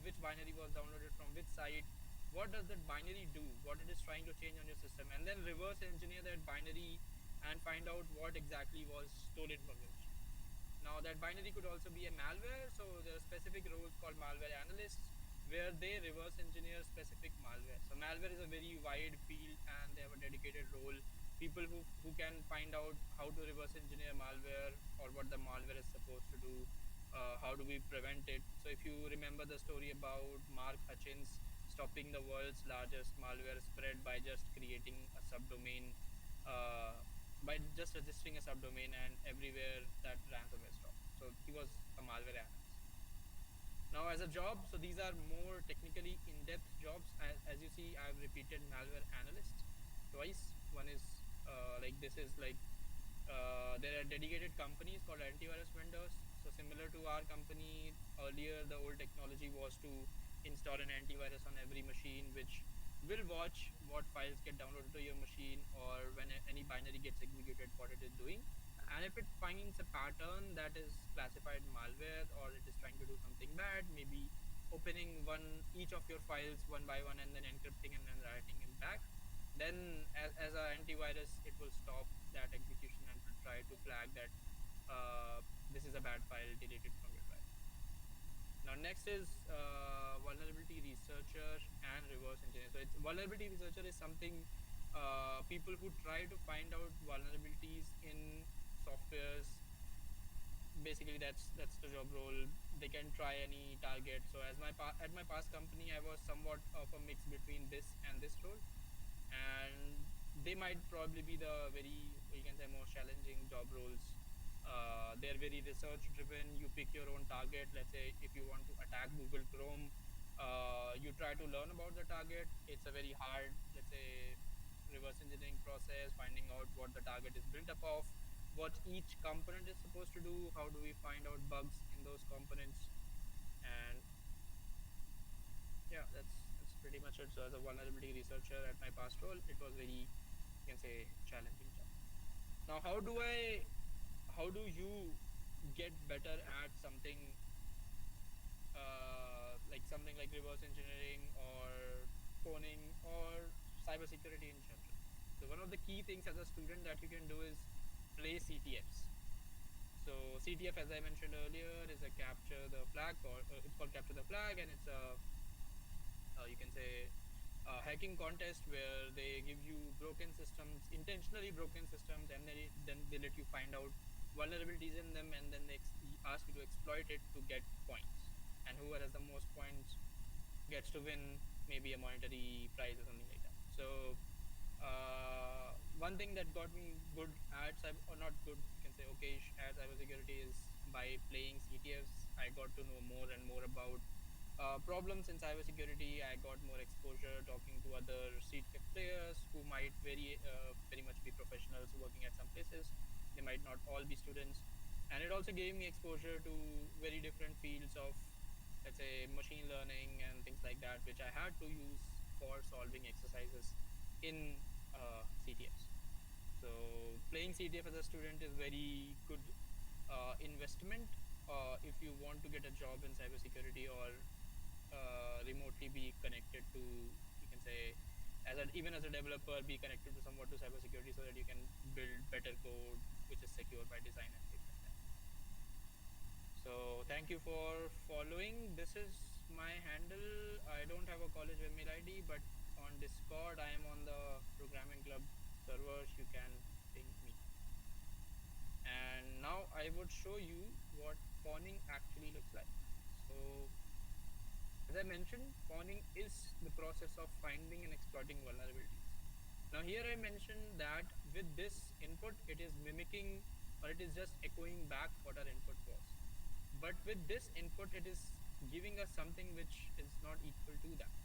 which binary was downloaded from which site, what does that binary do, what it is trying to change on your system, and then reverse engineer that binary and find out what exactly was stolen from your machine. Now that binary could also be a malware. So there are specific roles called malware analysts, where they reverse engineer specific malware. So malware is a very wide field, and they have a dedicated role. People who can find out how to reverse engineer malware, or what the malware is supposed to do, how do we prevent it. So if you remember the story about Mark Hutchins stopping the world's largest malware spread by just creating a subdomain, by just registering a subdomain, and everywhere that ransomware stopped. So he was a malware analyst. Now, as a job, so these are more technically in-depth jobs. As you see, I've repeated malware analyst twice. One is like this is like there are dedicated companies called antivirus vendors. So similar to our company earlier, the old technology was to install an antivirus on every machine, which will watch what files get downloaded to your machine, or when any binary gets executed, what it is doing. And if it finds a pattern that is classified malware, or it is trying to do something bad, maybe opening each of your files one by one and then encrypting and then writing it back, then as an antivirus, it will stop that execution and will try to flag that this is a bad file, delete it from your drive. Now, next is vulnerability researcher and reverse engineer. So, it's vulnerability researcher is something, people who try to find out vulnerabilities in softwares. Basically, that's the job role. They can try any target. So, at my past company, I was somewhat of a mix between this and this role, and they might probably be the very, you can say, most challenging job roles. They're very research driven. You pick your own target. Let's say if you want to attack Google Chrome, you try to learn about the target. It's a very hard, let's say, reverse engineering process, finding out what the target is built up of, what each component is supposed to do, how do we find out bugs in those components. And yeah, that's pretty much it. So as a vulnerability researcher at my past role, it was very, you can say, challenging job. Now, how do you get better at something, like something like reverse engineering or phoning or cybersecurity in general? So one of the key things as a student that you can do is play CTFs. So CTF, as I mentioned earlier, is a capture the flag, or it's called capture the flag, and it's a, you can say, a hacking contest where they give you broken systems, intentionally broken systems, and then they let you find out vulnerabilities in them, and then they ask you to exploit it to get points. And whoever has the most points gets to win maybe a monetary prize or something like that. So one thing that got me good at cyber, or not good, you can say okay at cybersecurity, is by playing CTFs. I got to know more and more about problems in cybersecurity. I got more exposure talking to other CTF players who might very much be professionals working at some places. They might not all be students, and it also gave me exposure to very different fields of, let's say, machine learning and things like that, which I had to use for solving exercises in CTFs. So playing CTF as a student is very good investment if you want to get a job in cybersecurity, or remotely be connected to, you can say, even as a developer, be connected to somewhat to cybersecurity, so that you can build better code which is secure by design and things like that. So thank you for following. This is my handle. I don't have a college email ID, but on Discord, I am on the programming club servers. You can ping me. And now I would show you what pawning actually looks like. So as I mentioned, pawning is the process of finding and exploiting vulnerabilities. Now here I mentioned that with this input, it is mimicking, or it is just echoing back what our input was. But with this input, it is giving us something which is not equal to that.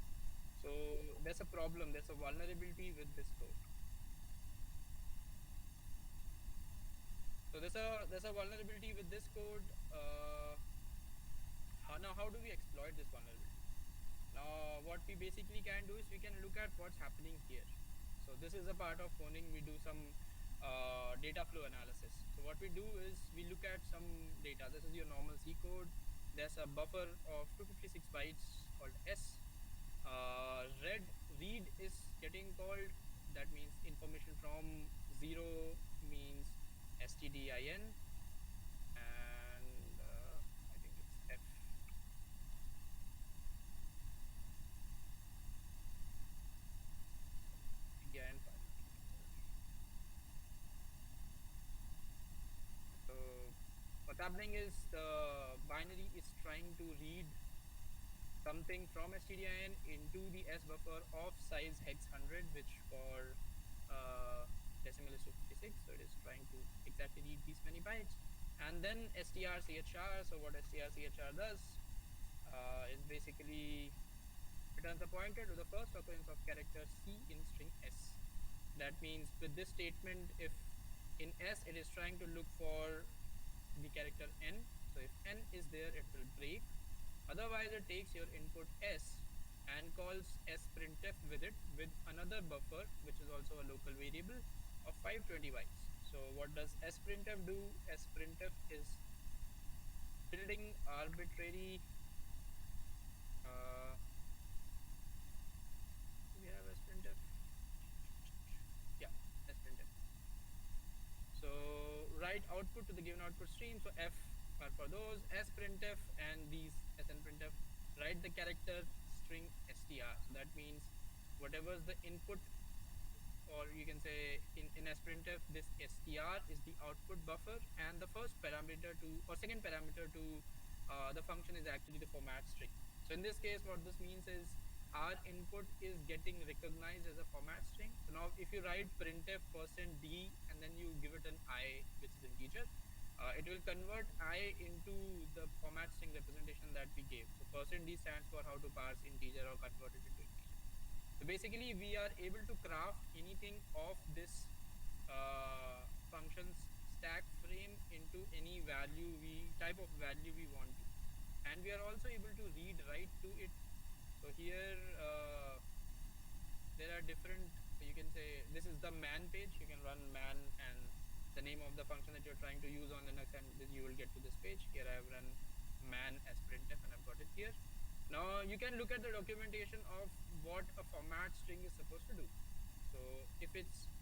So there's a problem, there's a vulnerability with this code. So there's a vulnerability with this code. How do we exploit this vulnerability? Now, what we basically can do is we can look at what's happening here. So this is a part of phoning. We do some data flow analysis. So what we do is we look at some data. This is your normal C code. There's a buffer of 256 bytes called S. Read is getting called. That means information from 0 means stdin, and I think it's F. happening is the binary is trying to read something from stdin into the S buffer of size hex 100, which for decimal is 256. So it is trying to exactly read these many bytes. And then strchr. So what strchr does is basically returns a pointer to the first occurrence of character C in string S. That means with this statement, if in S it is trying to look for the character N. So if N is there, it will break. Otherwise, it takes your input S and calls sprintf with it with another buffer, which is also a local variable of 520 bytes. So what does sprintf do? Sprintf is building arbitrary do we have sprintf? Yeah, sprintf. So write output to the given output stream. So F are for those, sprintf and these snprintf write the character string str. So that means whatever's the input, or you can say in sprintf, this str is the output buffer, and the first parameter to or second parameter to the function is actually the format string. So in this case, what this means is our input is getting recognized as a format string. So now if you write printf %d and then you give it an I, which is integer, it will convert I into the format string representation that we gave. So %d stands for how to parse integer or convert it into integer. So basically, we are able to craft anything of this functions stack frame into any value type of value we want to, and we are also able to read write to it. So here there are different, you can say this is the man page. You can run man and the name of the function that you're trying to use on Linux, and you will get to this page. Here I have run man as printf and I've got it here. Now you can look at the documentation of what a format string is supposed to do. So if it's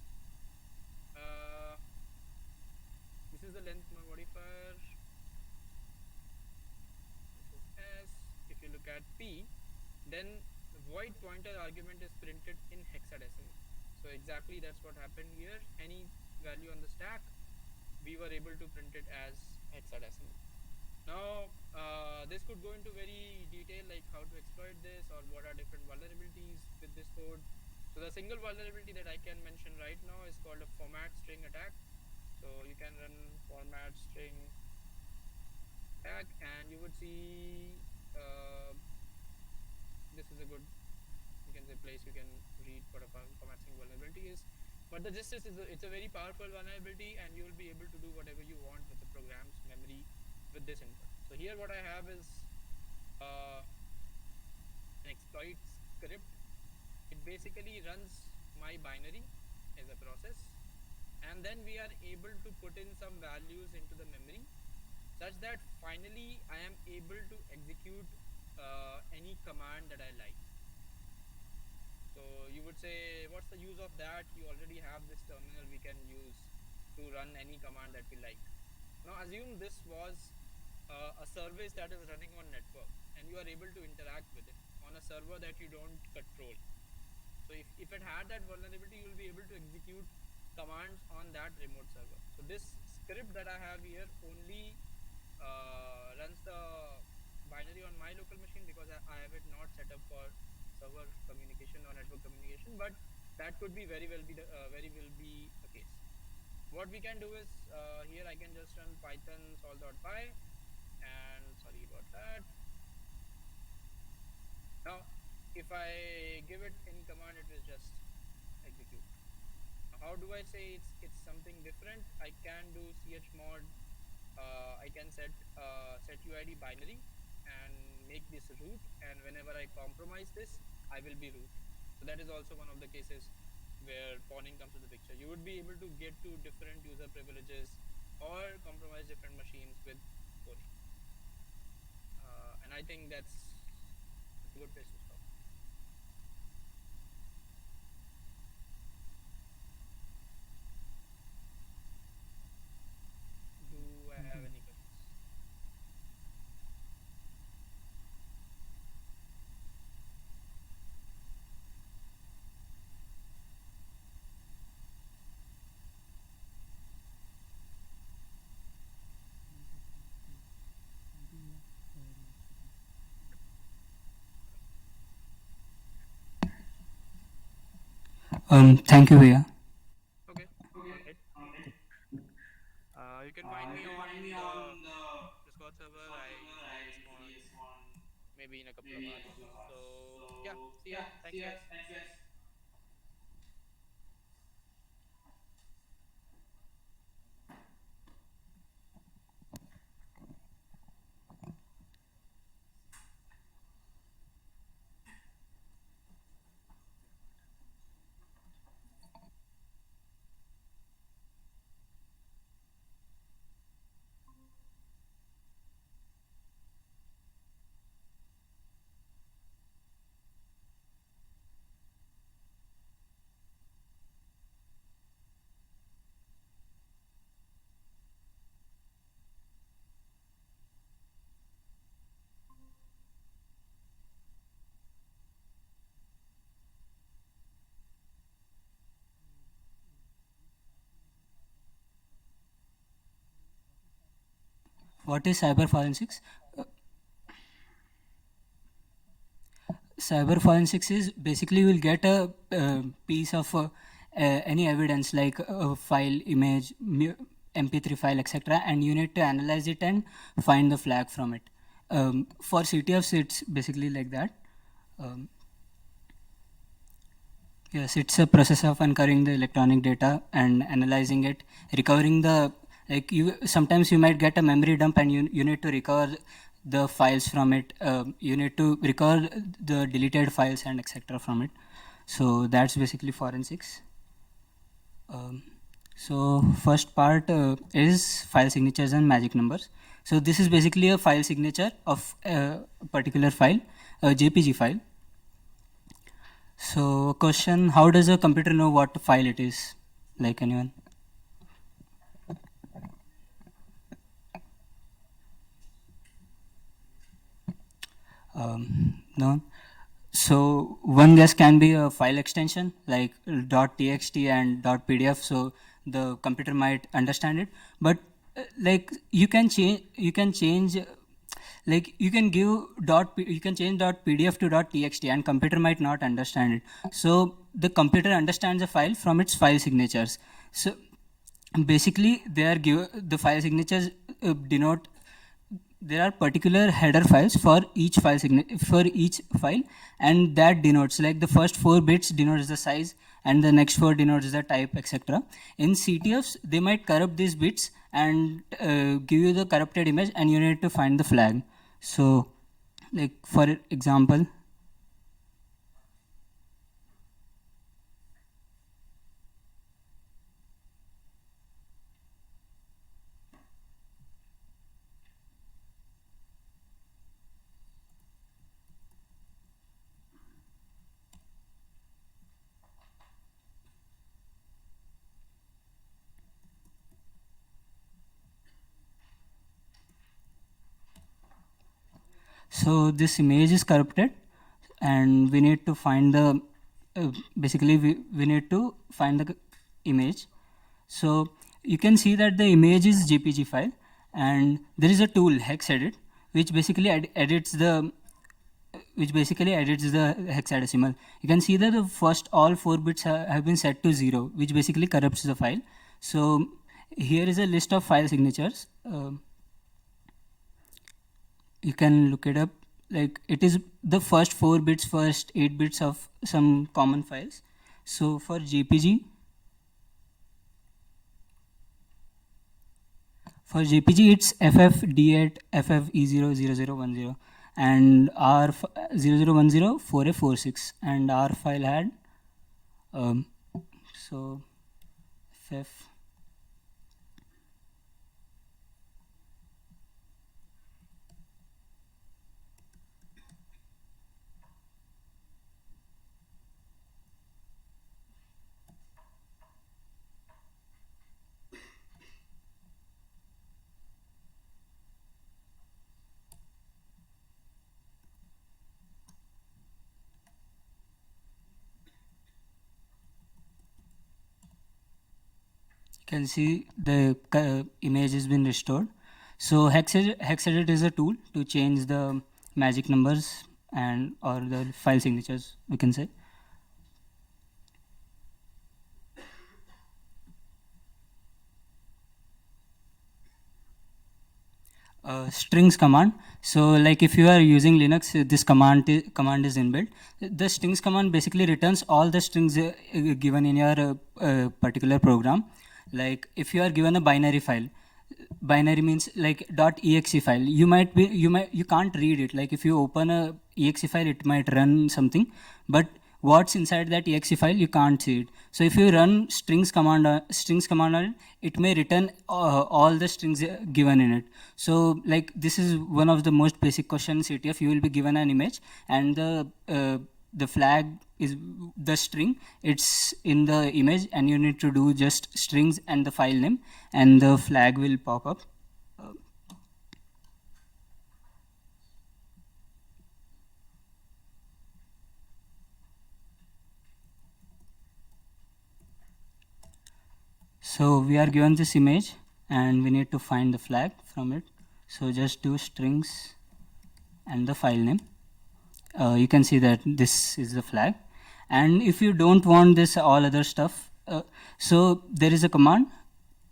this is the length modifier, this is S. If you look at P, then the void pointer argument is printed in hexadecimal. So exactly that's what happened here. Any value on the stack, we were able to print it as hexadecimal. Now, this could go into very detail, like how to exploit this or what are different vulnerabilities with this code. So the single vulnerability that I can mention right now is called a format string attack. So you can run format string attack and you would see this is a good, you can say, place you can read what a format string vulnerability is. But the gist is it's a very powerful vulnerability, and you will be able to do whatever you want with the program's memory with this input. So here what I have is an exploit script. It basically runs my binary as a process, and then we are able to put in some values into the memory such that finally I am able to execute any command that I like. So you would say, what's the use of that? You already have this terminal we can use to run any command that we like. Now assume this was a service that is running on network and you are able to interact with it on a server that you don't control. So if it had that vulnerability, you will be able to execute commands on that remote server. So this script that I have here only runs the binary on my local machine because I have it not set up for server communication or network communication, but that could be very well be the case. What we can do is here I can just run python sol.py, and sorry about that. Now if I give it any command, it will just execute. How do I say it's something different? I can do chmod. I can set uid binary and make this root, and whenever I compromise this, I will be root. So that is also one of the cases where pawning comes to the picture. You would be able to get to different user privileges or compromise different machines with pawning. And I think that's a good place to stop. Do I have any questions? Thank you, Via. Okay, all right. You can find me on the Discord server. I usually respond maybe in a couple of hours. So yeah, see ya. Thanks, guys. What is cyber forensics? Cyber forensics is basically you will get a piece of any evidence like a file, image, MP3 file, etc., and you need to analyze it and find the flag from it. For CTFs, it's basically like that. Um, yes, it's a process of uncovering the electronic data and analyzing it, recovering the like you. Sometimes you might get a memory dump and you need to recover the files from it. You need to recover the deleted files and etc. from it. So that's basically forensics. Um, so first part is file signatures and magic numbers. So this is basically a file signature of a particular file, a JPG file. So question, how does a computer know what file it is? Like anyone? No. So one guess can be a file extension like .txt and .pdf. So the computer might understand it, but like you can change like you can give you can change .pdf to .txt and computer might not understand it. So the computer understands a file from its file signatures. So basically they are the file signatures denote there are particular header files for each file and that denotes like the first 4 bits denotes the size and the next 4 denotes the type, etc. In CTFs they might corrupt these bits and give you the corrupted image and you need to find the flag. So like for example, so this image is corrupted and we need to find the basically we need to find the image. So you can see that the image is JPG file and there is a tool hex edit which basically edits the hexadecimal. You can see that the first all 4 bits have been set to 0, which basically corrupts the file. So here is a list of file signatures. You can look it up. Like it is the first 4 bits, first 8 bits of some common files. So for JPG, it's FFD8 FFE00010 and R0010 4A46 and our file had so FF can see the image has been restored. So hexedit is a tool to change the magic numbers and or the file signatures, we can say. Strings command. So like if you are using Linux, this command is inbuilt. The strings command basically returns all the strings given in your particular program. Like if you are given a binary file, binary means like .exe file. You can't read it. Like if you open a exe file, it might run something, but what's inside that exe file you can't see it. So if you run strings command on it, it may return all the strings given in it. So like this is one of the most basic questions CTF. You will be given an image, and the flag is the string, it's in the image, and you need to do just strings and the file name, and the flag will pop up. So we are given this image and we need to find the flag from it. So just do strings and the file name. You can see that this is the flag. And if you don't want this all other stuff, so there is a command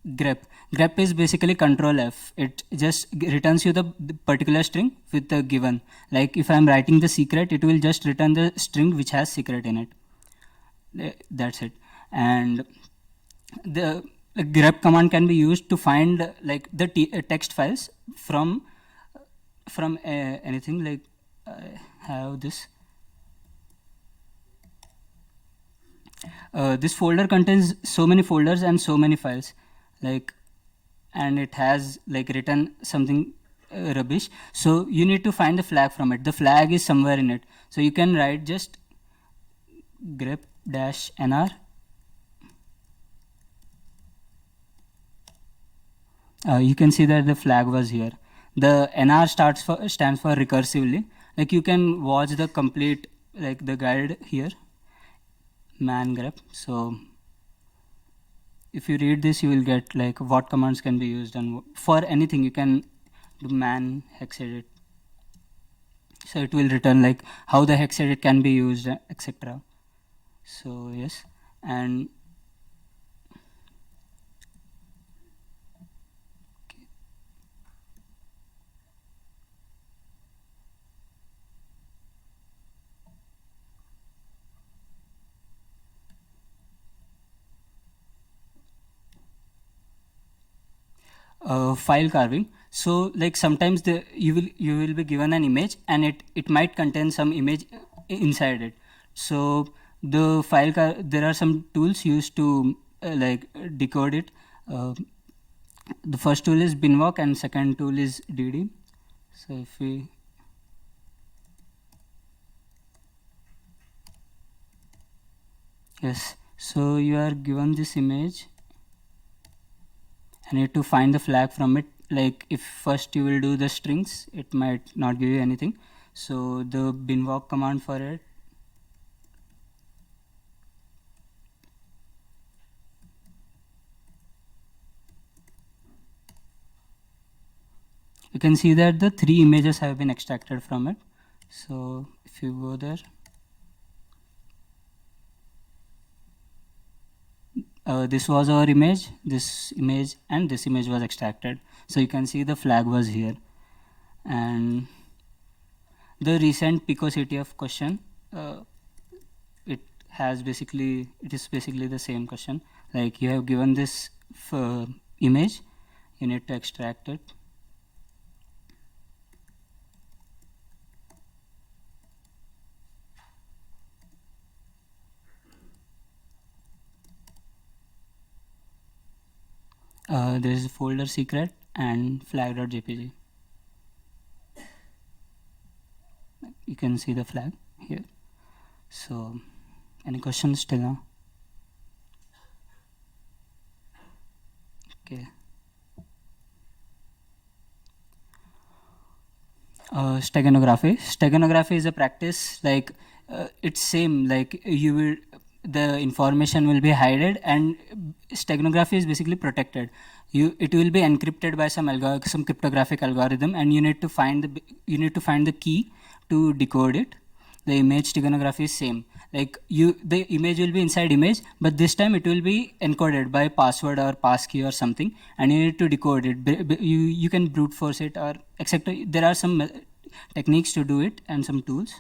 grep. Grep is basically control F. It just returns you the particular string with the given. Like if I'm writing the secret, it will just return the string which has secret in it. That's it. And the grep command can be used to find like the text files from anything. Like I have this. This folder contains so many folders and so many files, like, and it has like written something rubbish. So you need to find the flag from it. The flag is somewhere in it. So you can write just grep-nr. You can see that the flag was here. The nr stands for recursively. Like you can watch the complete, like the guide here, man grep. So if you read this, you will get like what commands can be used, and for anything you can do man hex edit. So it will return like how the hex edit can be used, etc. So yes, and file carving. So like sometimes you will be given an image, and it might contain some image inside it. So the there are some tools used to like decode it. The first tool is binwalk and second tool is dd. So if we yes, so you are given this image, I need to find the flag from it. Like if first you will do the strings, it might not give you anything. So the binwalk command for it, you can see that the 3 images have been extracted from it. So if you go there, this was our image, this image, and this image was extracted. So you can see the flag was here. And the recent PICO-CTF question, it is basically the same question. Like you have given this image, you need to extract it. There is a folder secret and flag.jpg. You can see the flag here. So any questions till now? Okay. Steganography. Steganography is a practice like it's same, like you will, the information will be hidden, and steganography is basically protected. It will be encrypted by some cryptographic algorithm, and you need to find the key to decode it. The image steganography is same. like the image will be inside image, but this time it will be encoded by password or passkey or something, and you need to decode it. You can brute force it or etc. There are some techniques to do it and some tools.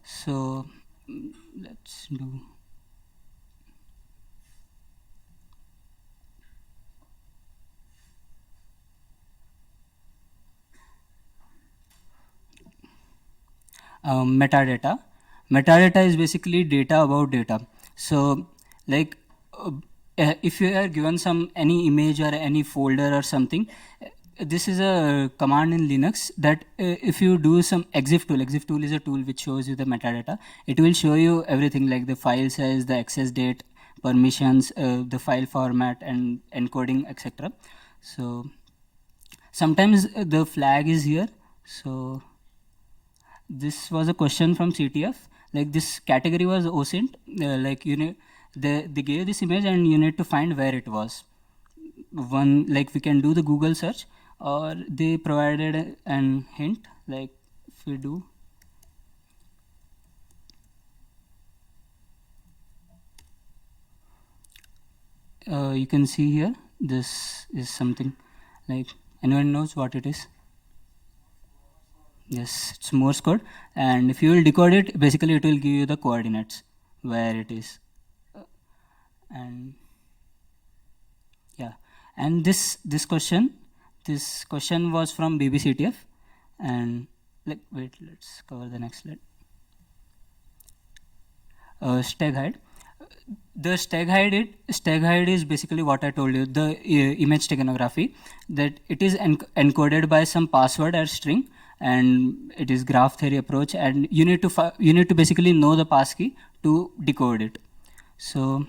So let's do. Metadata. Metadata is basically data about data. So like if you are given any image or any folder or something, this is a command in Linux that if you do some exif tool is a tool which shows you the metadata. It will show you everything like the file size, the access date, permissions, the file format and encoding, etc. So sometimes the flag is here. So this was a question from CTF. Like this category was OSINT. Like they gave this image and you need to find where it was. One, like we can do the Google search, or they provided an hint. Like if we do, you can see here. This is something like anyone knows what it is. Yes, it's Morse code, and if you will decode it, basically it will give you the coordinates where it is. And yeah, and this question was from BBCTF, and like wait, let's cover the next slide. Steg height. The steg height is basically what I told you, the image steganography, that it is encoded by some password or string, and it is graph theory approach, and you need to basically know the passkey to decode it. So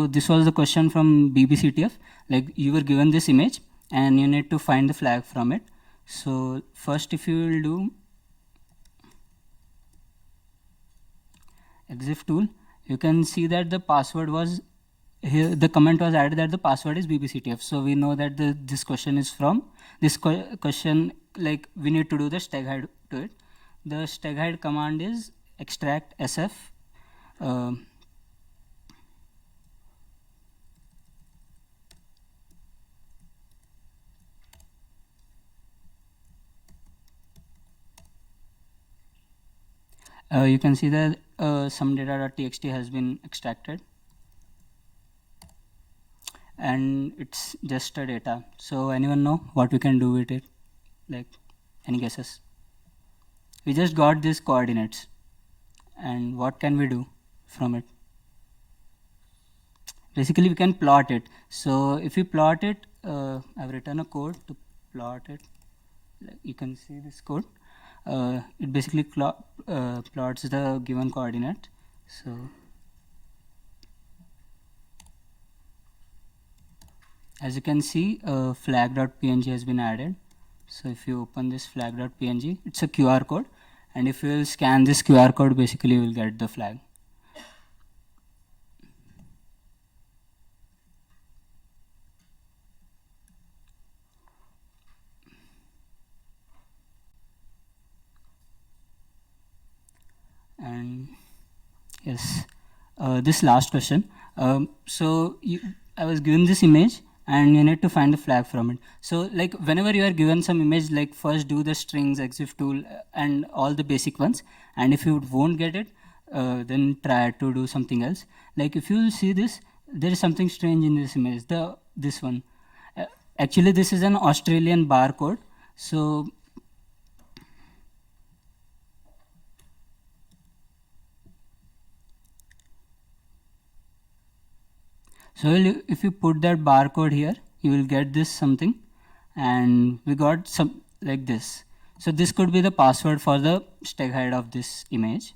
this was the question from BBCTF. Like you were given this image and you need to find the flag from it. So first, if you will do exif tool, you can see that the password was here. The comment was added that the password is BBCTF. So we know that this question is from this question. Like we need to do the steg height to it. The steg height command is extract sf. You can see that some data.txt has been extracted, and it's just a data. So anyone know what we can do with it? Like any guesses? We just got these coordinates, and what can we do from it? Basically we can plot it. So if you plot it, I've written a code to plot it. Like you can see this code. It basically plots the given coordinate. So as you can see, flag.png has been added. So if you open this flag.png, it's a QR code, and if you will scan this QR code, basically you will get the flag. And yes, this last question. So I was given this image and you need to find the flag from it. So like whenever you are given some image, like first do the strings, exif tool and all the basic ones, and if you won't get it, then try to do something else. Like if you see this, there is something strange in this image, this one. Actually this is an Australian barcode. So if you put that barcode here, you will get this something, and we got some like this. So this could be the password for the steg height of this image.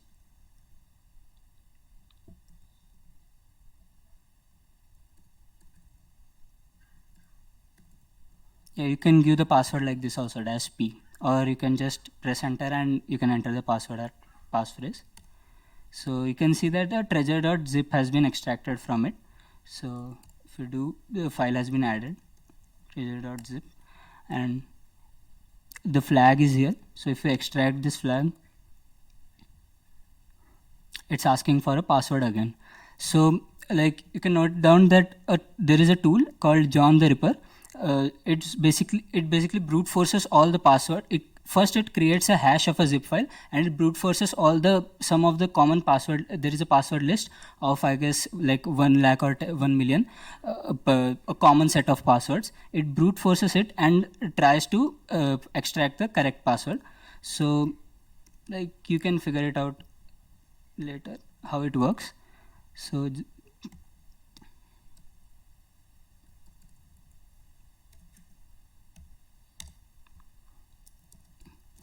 Yeah, you can give the password like this also, -p, or you can just press enter and you can enter the password at passphrase. So you can see that the treasure.zip has been extracted from it. So if you do, the file has been added, treasure.zip, and the flag is here. So if you extract this flag, it's asking for a password again. So like you can note down that there is a tool called John the Ripper. It basically brute forces all the password. First it creates a hash of a zip file, and it brute forces some of the common password. There is a password list of, I guess, like 1 lakh or 1 million, a common set of passwords. It brute forces it and tries to extract the correct password. So like you can figure it out later how it works. So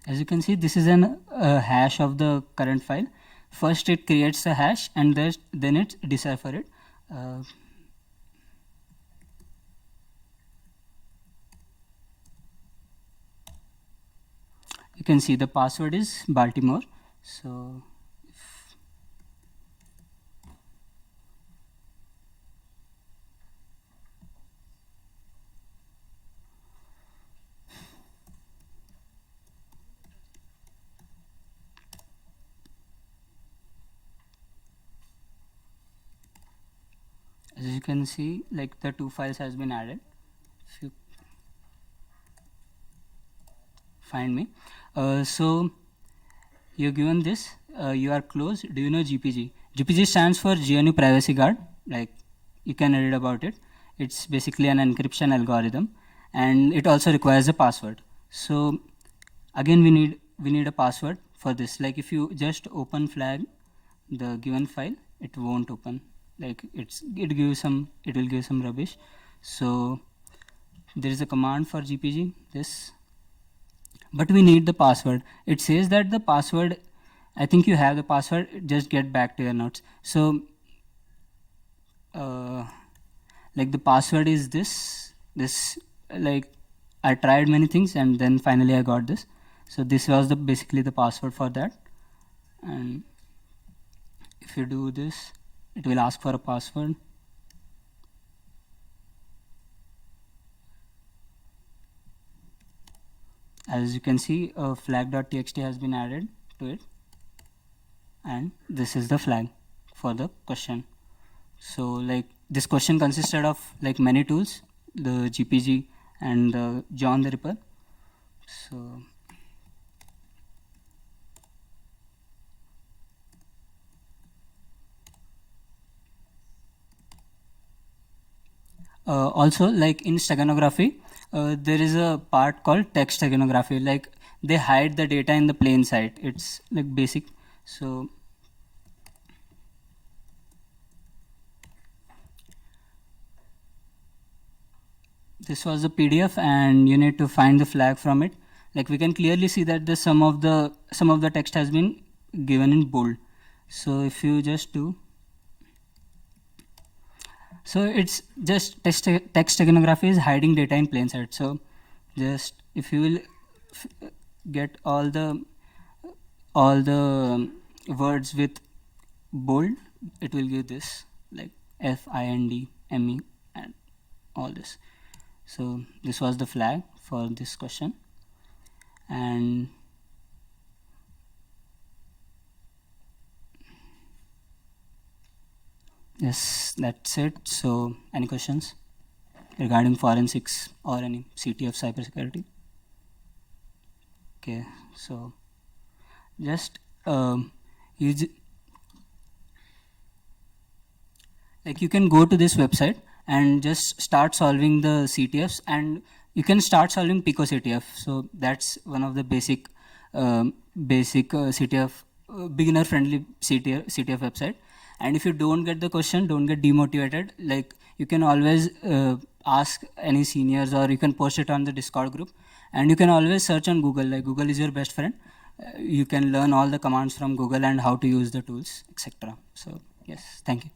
as you can see, this is an hash of the current file. First it creates a hash, and then it decipher it. You can see the password is Baltimore. So as you can see, like the 2 files has been added. If you find me, so you're given this, you are closed. Do you know GPG? GPG stands for GNU Privacy Guard. Like you can read about it. It's basically an encryption algorithm, and it also requires a password. So again, we need a password for this. Like if you just open flag the given file, it won't open. Like it will give some rubbish. So there is a command for GPG, this, but we need the password. It says that the password, I think you have the password, just get back to your notes. So like the password is this, like I tried many things and then finally I got this. So this was basically the password for that. And if you do this, it will ask for a password. As you can see, flag.txt has been added to it, and this is the flag for the question. So like this question consisted of like many tools, the GPG and the John the Ripper. So also, like in steganography, there is a part called text steganography. Like they hide the data in the plain sight. It's like basic. So this was the PDF, and you need to find the flag from it. Like we can clearly see that some of the text has been given in bold. So if you just do, so it's just text steganography is hiding data in plain sight. So just if you will get all the words with bold, it will give this, like FIND ME and all this. So this was the flag for this question. And yes, that's it. So any questions regarding forensics or any CTF cybersecurity? Okay, so just like you can go to this website and just start solving the CTFs, and you can start solving Pico CTF. So that's one of the basic CTF, beginner friendly CTF website. And if you don't get the question, don't get demotivated. Like you can always ask any seniors, or you can post it on the Discord group, and you can always search on Google. Like Google is your best friend. You can learn all the commands from Google and how to use the tools, etc. So yes, thank you.